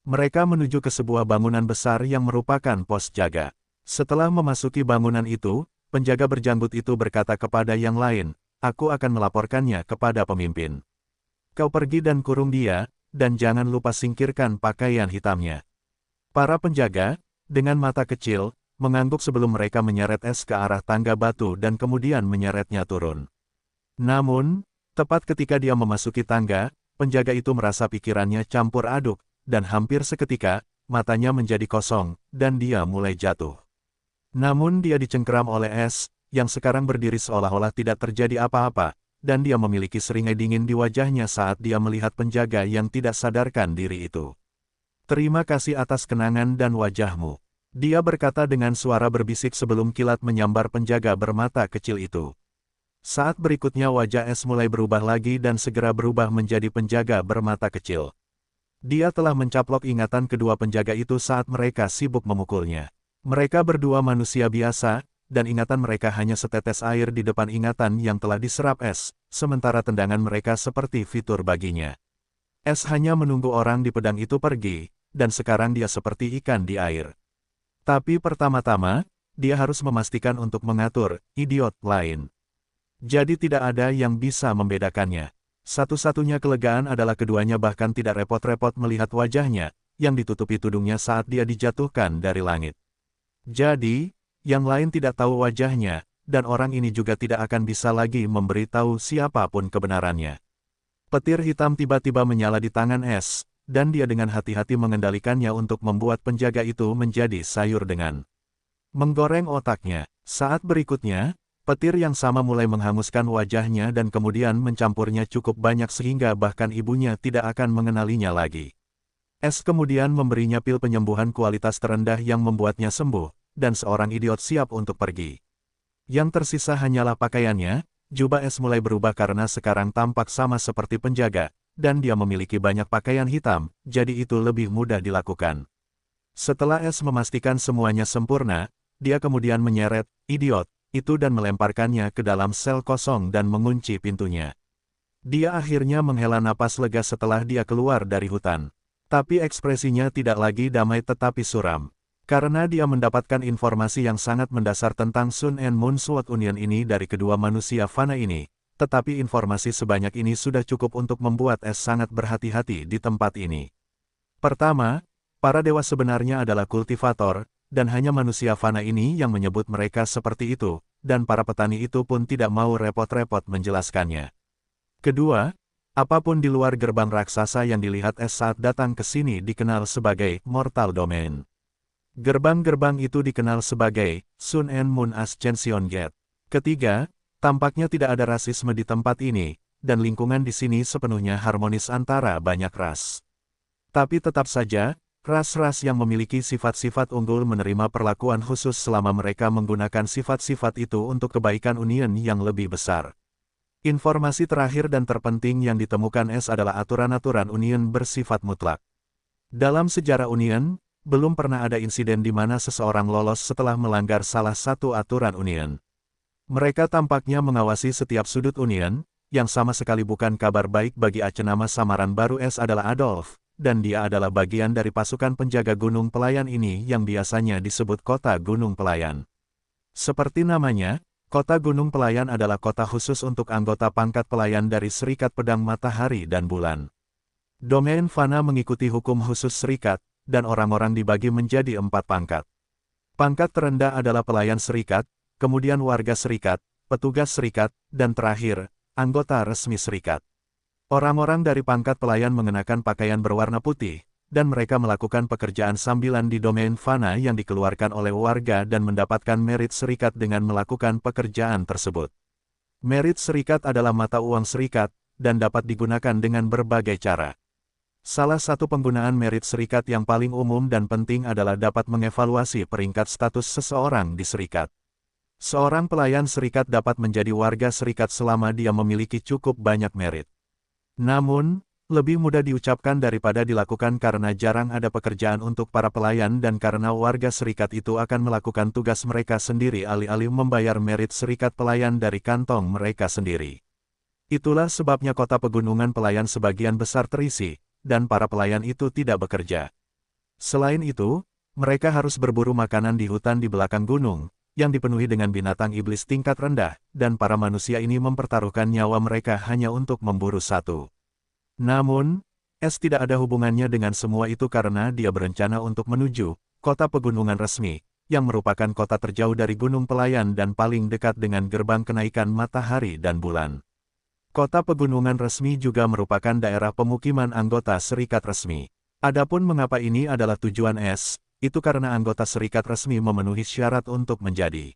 Mereka menuju ke sebuah bangunan besar yang merupakan pos jaga. Setelah memasuki bangunan itu, penjaga berjanggut itu berkata kepada yang lain, aku akan melaporkannya kepada pemimpin. Kau pergi dan kurung dia, dan jangan lupa singkirkan pakaian hitamnya. Para penjaga, dengan mata kecil, mengangguk sebelum mereka menyeret Es ke arah tangga batu dan kemudian menyeretnya turun. Namun, tepat ketika dia memasuki tangga, penjaga itu merasa pikirannya campur aduk, dan hampir seketika, matanya menjadi kosong, dan dia mulai jatuh. Namun dia dicengkeram oleh Es, yang sekarang berdiri seolah-olah tidak terjadi apa-apa, dan dia memiliki seringai dingin di wajahnya saat dia melihat penjaga yang tidak sadarkan diri itu. Terima kasih atas kenangan dan wajahmu. Dia berkata dengan suara berbisik sebelum kilat menyambar penjaga bermata kecil itu. Saat berikutnya wajah Es mulai berubah lagi dan segera berubah menjadi penjaga bermata kecil. Dia telah mencaplok ingatan kedua penjaga itu saat mereka sibuk memukulnya. Mereka berdua manusia biasa, dan ingatan mereka hanya setetes air di depan ingatan yang telah diserap Es, sementara tendangan mereka seperti fitur baginya. Es hanya menunggu orang di pedang itu pergi, dan sekarang dia seperti ikan di air. Tapi pertama-tama, dia harus memastikan untuk mengatur idiot lain. Jadi tidak ada yang bisa membedakannya. Satu-satunya kelegaan adalah keduanya bahkan tidak repot-repot melihat wajahnya, yang ditutupi tudungnya saat dia dijatuhkan dari langit. Jadi, yang lain tidak tahu wajahnya, dan orang ini juga tidak akan bisa lagi memberitahu siapapun kebenarannya. Petir hitam tiba-tiba menyala di tangan Es, dan dia dengan hati-hati mengendalikannya untuk membuat penjaga itu menjadi sayur dengan menggoreng otaknya. Saat berikutnya, petir yang sama mulai menghanguskan wajahnya dan kemudian mencampurnya cukup banyak sehingga bahkan ibunya tidak akan mengenalinya lagi. Es kemudian memberinya pil penyembuhan kualitas terendah yang membuatnya sembuh, dan seorang idiot siap untuk pergi. Yang tersisa hanyalah pakaiannya, jubah Es mulai berubah karena sekarang tampak sama seperti penjaga, dan dia memiliki banyak pakaian hitam, jadi itu lebih mudah dilakukan. Setelah Es memastikan semuanya sempurna, dia kemudian menyeret idiot itu dan melemparkannya ke dalam sel kosong dan mengunci pintunya. Dia akhirnya menghela napas lega setelah dia keluar dari hutan. Tapi ekspresinya tidak lagi damai tetapi suram. Karena dia mendapatkan informasi yang sangat mendasar tentang Sun and Moon Sword Union ini dari kedua manusia fana ini, tetapi informasi sebanyak ini sudah cukup untuk membuat Es sangat berhati-hati di tempat ini. Pertama, para dewa sebenarnya adalah kultivator, dan hanya manusia fana ini yang menyebut mereka seperti itu, dan para petani itu pun tidak mau repot-repot menjelaskannya. Kedua, Apapun di luar gerbang raksasa yang dilihat Es saat datang ke sini dikenal sebagai Mortal Domain. Gerbang-gerbang itu dikenal sebagai Sun and Moon Ascension Gate. Ketiga, tampaknya tidak ada rasisme di tempat ini, dan lingkungan di sini sepenuhnya harmonis antara banyak ras. Tapi tetap saja, ras-ras yang memiliki sifat-sifat unggul menerima perlakuan khusus selama mereka menggunakan sifat-sifat itu untuk kebaikan Union yang lebih besar. Informasi terakhir dan terpenting yang ditemukan Es adalah aturan-aturan Union bersifat mutlak. Dalam sejarah Union, belum pernah ada insiden di mana seseorang lolos setelah melanggar salah satu aturan Union. Mereka tampaknya mengawasi setiap sudut Union, yang sama sekali bukan kabar baik bagi Aceh. Nama samaran baru Es adalah Adolf, dan dia adalah bagian dari pasukan penjaga Gunung Pelayan ini yang biasanya disebut Kota Gunung Pelayan. Seperti namanya, Kota Gunung Pelayan adalah kota khusus untuk anggota pangkat pelayan dari Serikat Pedang Matahari dan Bulan. Domain Fana mengikuti hukum khusus Serikat, dan orang-orang dibagi menjadi 4 pangkat. Pangkat terendah adalah pelayan Serikat, kemudian warga Serikat, petugas Serikat, dan terakhir, anggota resmi Serikat. Orang-orang dari pangkat pelayan mengenakan pakaian berwarna putih, dan mereka melakukan pekerjaan sambilan di domain Fana yang dikeluarkan oleh warga dan mendapatkan merit Serikat dengan melakukan pekerjaan tersebut. Merit Serikat adalah mata uang Serikat, dan dapat digunakan dengan berbagai cara. Salah satu penggunaan merit Serikat yang paling umum dan penting adalah dapat mengevaluasi peringkat status seseorang di Serikat. Seorang pelayan Serikat dapat menjadi warga Serikat selama dia memiliki cukup banyak merit. Namun, lebih mudah diucapkan daripada dilakukan karena jarang ada pekerjaan untuk para pelayan dan karena warga Serikat itu akan melakukan tugas mereka sendiri alih-alih membayar merit Serikat pelayan dari kantong mereka sendiri. Itulah sebabnya kota pegunungan pelayan sebagian besar terisi, dan para pelayan itu tidak bekerja. Selain itu, mereka harus berburu makanan di hutan di belakang gunung, yang dipenuhi dengan binatang iblis tingkat rendah, dan para manusia ini mempertaruhkan nyawa mereka hanya untuk memburu satu. Namun, Es tidak ada hubungannya dengan semua itu karena dia berencana untuk menuju kota pegunungan resmi, yang merupakan kota terjauh dari Gunung Pelayan dan paling dekat dengan gerbang kenaikan matahari dan bulan. Kota pegunungan resmi juga merupakan daerah pemukiman anggota Serikat resmi. Adapun mengapa ini adalah tujuan Es, itu karena anggota Serikat resmi memenuhi syarat untuk menjadi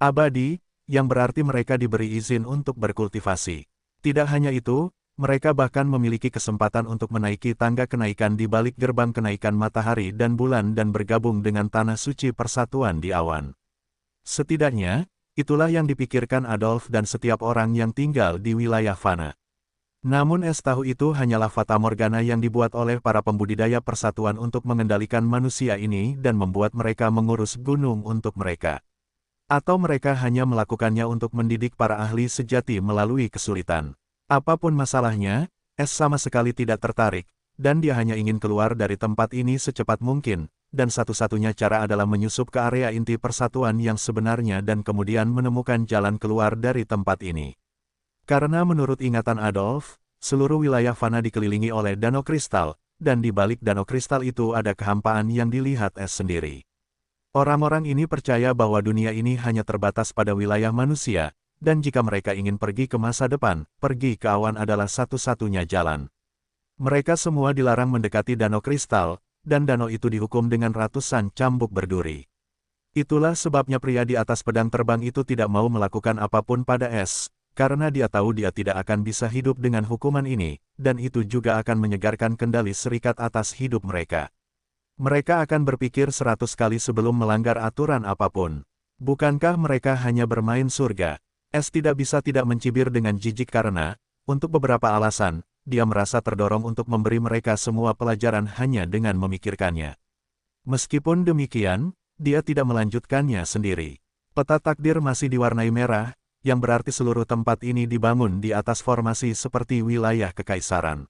abadi, yang berarti mereka diberi izin untuk berkultivasi. Tidak hanya itu, mereka bahkan memiliki kesempatan untuk menaiki tangga kenaikan di balik gerbang kenaikan matahari dan bulan dan bergabung dengan tanah suci persatuan di awan. Setidaknya, itulah yang dipikirkan Adolf dan setiap orang yang tinggal di wilayah Fana. Namun Es tahu itu hanyalah fatamorgana yang dibuat oleh para pembudidaya persatuan untuk mengendalikan manusia ini dan membuat mereka mengurus gunung untuk mereka. Atau mereka hanya melakukannya untuk mendidik para ahli sejati melalui kesulitan. Apapun masalahnya, Es sama sekali tidak tertarik, dan dia hanya ingin keluar dari tempat ini secepat mungkin, dan satu-satunya cara adalah menyusup ke area inti persatuan yang sebenarnya dan kemudian menemukan jalan keluar dari tempat ini. Karena menurut ingatan Adolf, seluruh wilayah Fana dikelilingi oleh danau kristal, dan di balik danau kristal itu ada kehampaan yang dilihat Es sendiri. Orang-orang ini percaya bahwa dunia ini hanya terbatas pada wilayah manusia, dan jika mereka ingin pergi ke masa depan, pergi ke awan adalah satu-satunya jalan. Mereka semua dilarang mendekati danau kristal, dan danau itu dihukum dengan ratusan cambuk berduri. Itulah sebabnya pria di atas pedang terbang itu tidak mau melakukan apapun pada Es, karena dia tahu dia tidak akan bisa hidup dengan hukuman ini, dan itu juga akan menyegarkan kendali Serikat atas hidup mereka. Mereka akan berpikir 100 kali sebelum melanggar aturan apapun. Bukankah mereka hanya bermain surga? Es tidak bisa tidak mencibir dengan jijik karena, untuk beberapa alasan, dia merasa terdorong untuk memberi mereka semua pelajaran hanya dengan memikirkannya. Meskipun demikian, dia tidak melanjutkannya sendiri. Peta takdir masih diwarnai merah, yang berarti seluruh tempat ini dibangun di atas formasi seperti wilayah kekaisaran.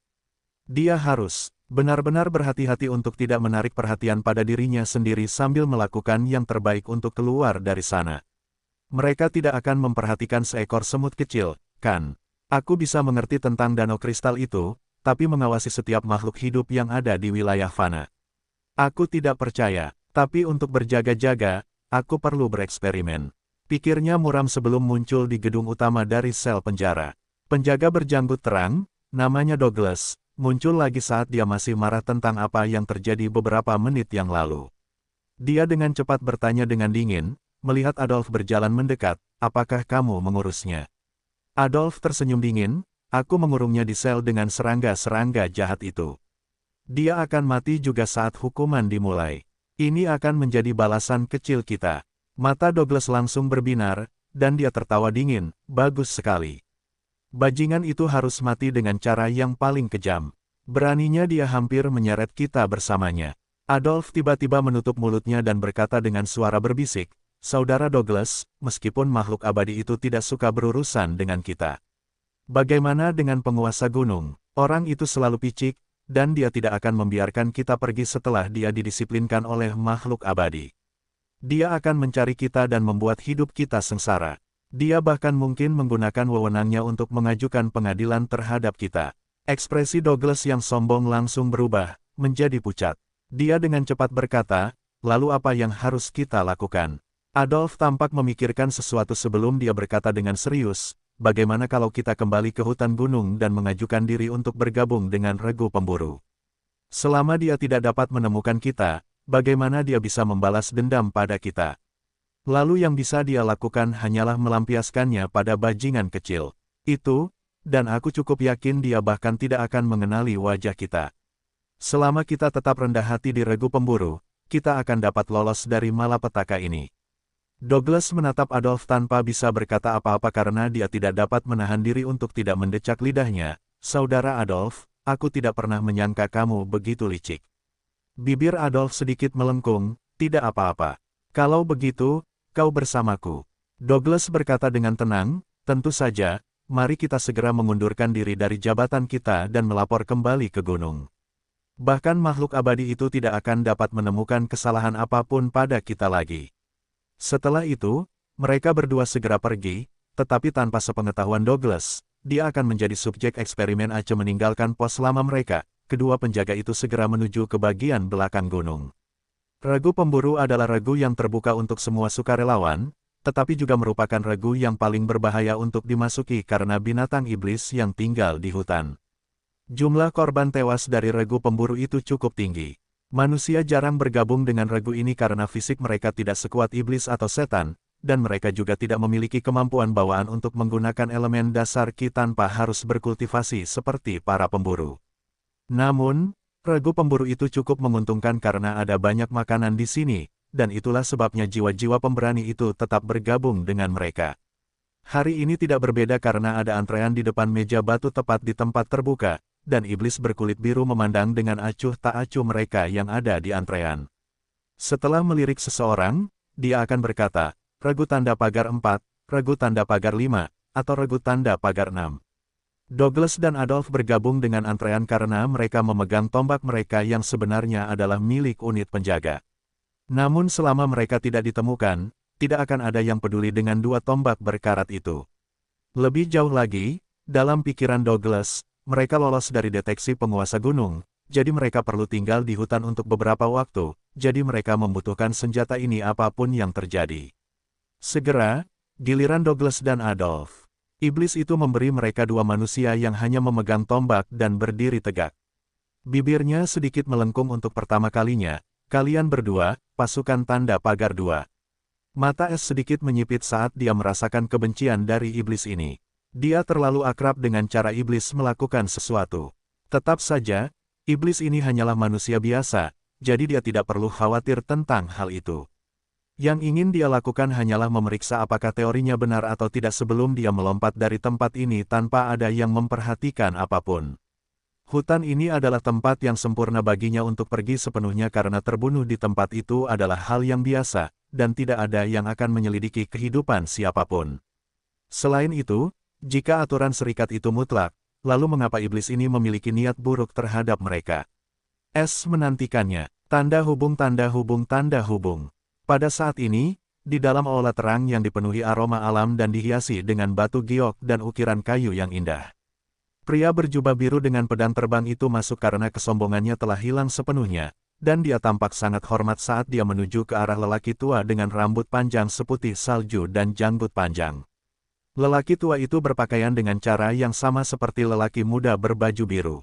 Dia harus benar-benar berhati-hati untuk tidak menarik perhatian pada dirinya sendiri sambil melakukan yang terbaik untuk keluar dari sana. Mereka tidak akan memperhatikan seekor semut kecil, kan? Aku bisa mengerti tentang danau kristal itu, tapi mengawasi setiap makhluk hidup yang ada di wilayah Fana. Aku tidak percaya, tapi untuk berjaga-jaga, aku perlu bereksperimen. Pikirnya muram sebelum muncul di gedung utama dari sel penjara. Penjaga berjanggut terang, namanya Douglas, muncul lagi saat dia masih marah tentang apa yang terjadi beberapa menit yang lalu. Dia dengan cepat bertanya dengan dingin, melihat Adolf berjalan mendekat, apakah kamu mengurusnya? Adolf tersenyum dingin, aku mengurungnya di sel dengan serangga-serangga jahat itu. Dia akan mati juga saat hukuman dimulai. Ini akan menjadi balasan kecil kita. Mata Douglas langsung berbinar, dan dia tertawa dingin, bagus sekali. Bajingan itu harus mati dengan cara yang paling kejam. Beraninya dia hampir menyeret kita bersamanya. Adolf tiba-tiba menutup mulutnya dan berkata dengan suara berbisik, Saudara Douglas, meskipun makhluk abadi itu tidak suka berurusan dengan kita. Bagaimana dengan penguasa gunung? Orang itu selalu picik, dan dia tidak akan membiarkan kita pergi setelah dia didisiplinkan oleh makhluk abadi. Dia akan mencari kita dan membuat hidup kita sengsara. Dia bahkan mungkin menggunakan wewenangnya untuk mengajukan pengadilan terhadap kita. Ekspresi Douglas yang sombong langsung berubah, menjadi pucat. Dia dengan cepat berkata, lalu apa yang harus kita lakukan? Adolf tampak memikirkan sesuatu sebelum dia berkata dengan serius, bagaimana kalau kita kembali ke hutan gunung dan mengajukan diri untuk bergabung dengan regu pemburu? Selama dia tidak dapat menemukan kita, bagaimana dia bisa membalas dendam pada kita? Lalu yang bisa dia lakukan hanyalah melampiaskannya pada bajingan kecil itu, dan aku cukup yakin dia bahkan tidak akan mengenali wajah kita. Selama kita tetap rendah hati di regu pemburu, kita akan dapat lolos dari malapetaka ini. Douglas menatap Adolf tanpa bisa berkata apa-apa karena dia tidak dapat menahan diri untuk tidak mendecak lidahnya. Saudara Adolf, aku tidak pernah menyangka kamu begitu licik. Bibir Adolf sedikit melengkung, tidak apa-apa. Kalau begitu, kau bersamaku. Douglas berkata dengan tenang, tentu saja, mari kita segera mengundurkan diri dari jabatan kita dan melapor kembali ke gunung. Bahkan makhluk abadi itu tidak akan dapat menemukan kesalahan apapun pada kita lagi. Setelah itu, mereka berdua segera pergi, tetapi tanpa sepengetahuan Douglas, dia akan menjadi subjek eksperimen Ace meninggalkan pos lama mereka. Kedua penjaga itu segera menuju ke bagian belakang gunung. Regu pemburu adalah regu yang terbuka untuk semua sukarelawan, tetapi juga merupakan regu yang paling berbahaya untuk dimasuki karena binatang iblis yang tinggal di hutan. Jumlah korban tewas dari regu pemburu itu cukup tinggi. Manusia jarang bergabung dengan regu ini karena fisik mereka tidak sekuat iblis atau setan, dan mereka juga tidak memiliki kemampuan bawaan untuk menggunakan elemen dasar Ki tanpa harus berkultivasi seperti para pemburu. Namun, regu pemburu itu cukup menguntungkan karena ada banyak makanan di sini, dan itulah sebabnya jiwa-jiwa pemberani itu tetap bergabung dengan mereka. Hari ini tidak berbeda karena ada antrean di depan meja batu tepat di tempat terbuka, dan iblis berkulit biru memandang dengan acuh tak acuh mereka yang ada di antrean. Setelah melirik seseorang, dia akan berkata, regu tanda pagar 4, regu tanda pagar 5, atau regu tanda pagar 6. Douglas dan Adolf bergabung dengan antrean karena mereka memegang tombak mereka yang sebenarnya adalah milik unit penjaga. Namun selama mereka tidak ditemukan, tidak akan ada yang peduli dengan dua tombak berkarat itu. Lebih jauh lagi, dalam pikiran Douglas, mereka lolos dari deteksi penguasa gunung, jadi mereka perlu tinggal di hutan untuk beberapa waktu, jadi mereka membutuhkan senjata ini apapun yang terjadi. Segera, giliran Douglas dan Adolf. Iblis itu memberi mereka dua manusia yang hanya memegang tombak dan berdiri tegak. Bibirnya sedikit melengkung untuk pertama kalinya, kalian berdua, pasukan tanda pagar 2. Mata es sedikit menyipit saat dia merasakan kebencian dari iblis ini. Dia terlalu akrab dengan cara iblis melakukan sesuatu. Tetap saja, iblis ini hanyalah manusia biasa, jadi dia tidak perlu khawatir tentang hal itu. Yang ingin dia lakukan hanyalah memeriksa apakah teorinya benar atau tidak sebelum dia melompat dari tempat ini tanpa ada yang memperhatikan apapun. Hutan ini adalah tempat yang sempurna baginya untuk pergi sepenuhnya karena terbunuh di tempat itu adalah hal yang biasa, dan tidak ada yang akan menyelidiki kehidupan siapapun. Selain itu, jika aturan serikat itu mutlak, lalu mengapa iblis ini memiliki niat buruk terhadap mereka? S menantikannya. Tanda hubung tanda hubung tanda hubung. Pada saat ini, di dalam aula terang yang dipenuhi aroma alam dan dihiasi dengan batu giok dan ukiran kayu yang indah. Pria berjubah biru dengan pedang terbang itu masuk karena kesombongannya telah hilang sepenuhnya, dan dia tampak sangat hormat saat dia menuju ke arah lelaki tua dengan rambut panjang seputih salju dan janggut panjang. Lelaki tua itu berpakaian dengan cara yang sama seperti lelaki muda berbaju biru.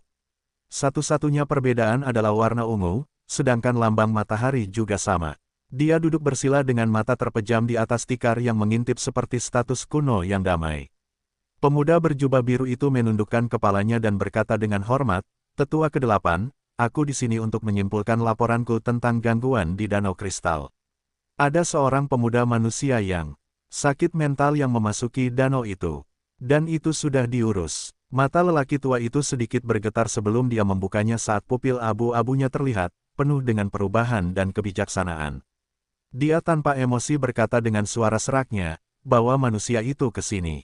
Satu-satunya perbedaan adalah warna ungu, sedangkan lambang matahari juga sama. Dia duduk bersila dengan mata terpejam di atas tikar yang mengintip seperti status kuno yang damai. Pemuda berjubah biru itu menundukkan kepalanya dan berkata dengan hormat, "Tetua ke-8, aku di sini untuk menyimpulkan laporanku tentang gangguan di Danau Kristal. Ada seorang pemuda manusia yang sakit mental yang memasuki danau itu. Dan itu sudah diurus." Mata lelaki tua itu sedikit bergetar sebelum dia membukanya saat pupil abu-abunya terlihat, penuh dengan perubahan dan kebijaksanaan. Dia tanpa emosi berkata dengan suara seraknya, bahwa manusia itu ke sini.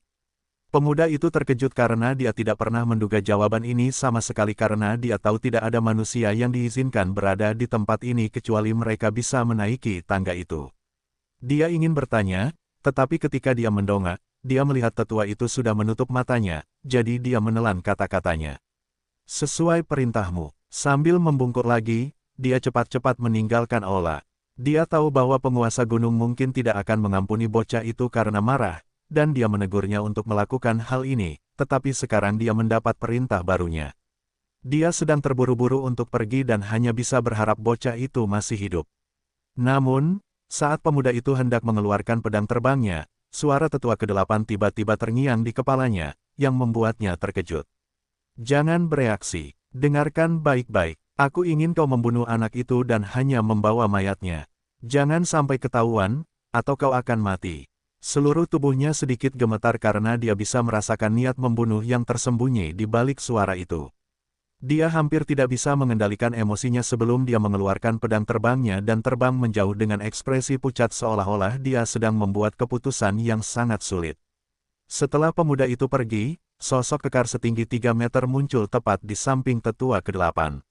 Pemuda itu terkejut karena dia tidak pernah menduga jawaban ini sama sekali karena dia tahu tidak ada manusia yang diizinkan berada di tempat ini kecuali mereka bisa menaiki tangga itu. Dia ingin bertanya, tetapi ketika dia mendongak, dia melihat tetua itu sudah menutup matanya, jadi dia menelan kata-katanya. "Sesuai perintahmu." Sambil membungkuk lagi, dia cepat-cepat meninggalkan aula. Dia tahu bahwa penguasa gunung mungkin tidak akan mengampuni bocah itu karena marah, dan dia menegurnya untuk melakukan hal ini, tetapi sekarang dia mendapat perintah barunya. Dia sedang terburu-buru untuk pergi dan hanya bisa berharap bocah itu masih hidup. Namun, saat pemuda itu hendak mengeluarkan pedang terbangnya, suara tetua ke-8 tiba-tiba terngiang di kepalanya, yang membuatnya terkejut. "Jangan bereaksi. Dengarkan baik-baik. Aku ingin kau membunuh anak itu dan hanya membawa mayatnya. Jangan sampai ketahuan, atau kau akan mati." Seluruh tubuhnya sedikit gemetar karena dia bisa merasakan niat membunuh yang tersembunyi di balik suara itu. Dia hampir tidak bisa mengendalikan emosinya sebelum dia mengeluarkan pedang terbangnya dan terbang menjauh dengan ekspresi pucat seolah-olah dia sedang membuat keputusan yang sangat sulit. Setelah pemuda itu pergi, sosok kekar setinggi 3 meter muncul tepat di samping tetua ke-8.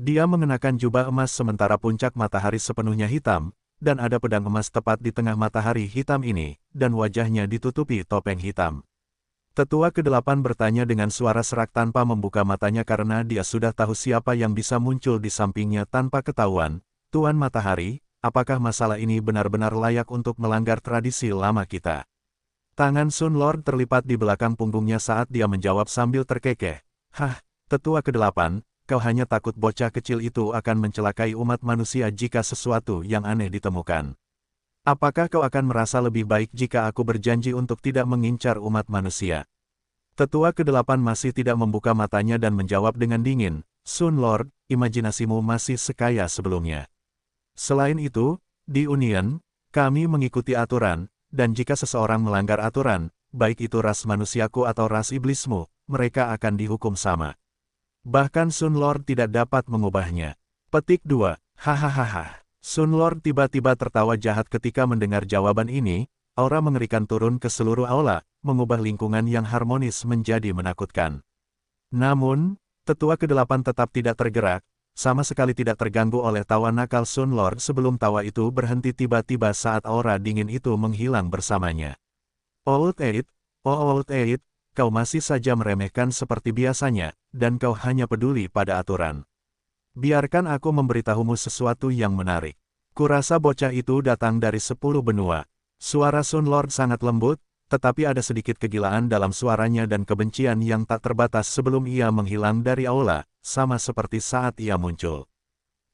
Dia mengenakan jubah emas sementara puncak matahari sepenuhnya hitam, dan ada pedang emas tepat di tengah matahari hitam ini, dan wajahnya ditutupi topeng hitam. Tetua ke-8 bertanya dengan suara serak tanpa membuka matanya karena dia sudah tahu siapa yang bisa muncul di sampingnya tanpa ketahuan. "Tuan Matahari, apakah masalah ini benar-benar layak untuk melanggar tradisi lama kita?" Tangan Sun Lord terlipat di belakang punggungnya saat dia menjawab sambil terkekeh. "Hah, Tetua ke-8, kau hanya takut bocah kecil itu akan mencelakai umat manusia jika sesuatu yang aneh ditemukan. Apakah kau akan merasa lebih baik jika aku berjanji untuk tidak mengincar umat manusia?" Tetua ke-8 masih tidak membuka matanya dan menjawab dengan dingin, "Sun Lord, imajinasimu masih sekaya sebelumnya. Selain itu, di Union, kami mengikuti aturan, dan jika seseorang melanggar aturan, baik itu ras manusiaku atau ras iblismu, mereka akan dihukum sama. Bahkan Sun Lord tidak dapat mengubahnya." Petik 2. Hahaha. Sun Lord tiba-tiba tertawa jahat ketika mendengar jawaban ini, aura mengerikan turun ke seluruh aula, mengubah lingkungan yang harmonis menjadi menakutkan. Namun, tetua ke-8 tetap tidak tergerak, sama sekali tidak terganggu oleh tawa nakal Sun Lord sebelum tawa itu berhenti tiba-tiba saat aura dingin itu menghilang bersamanya. "Old Eight, oh Old Eight, kau masih saja meremehkan seperti biasanya, dan kau hanya peduli pada aturan. Biarkan aku memberitahumu sesuatu yang menarik. Kurasa bocah itu datang dari 10 benua." Suara Sun Lord sangat lembut, tetapi ada sedikit kegilaan dalam suaranya dan kebencian yang tak terbatas sebelum ia menghilang dari aula, sama seperti saat ia muncul.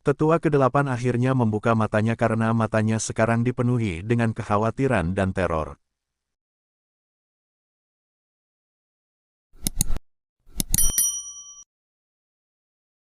Tetua ke-8 akhirnya membuka matanya karena matanya sekarang dipenuhi dengan kekhawatiran dan teror.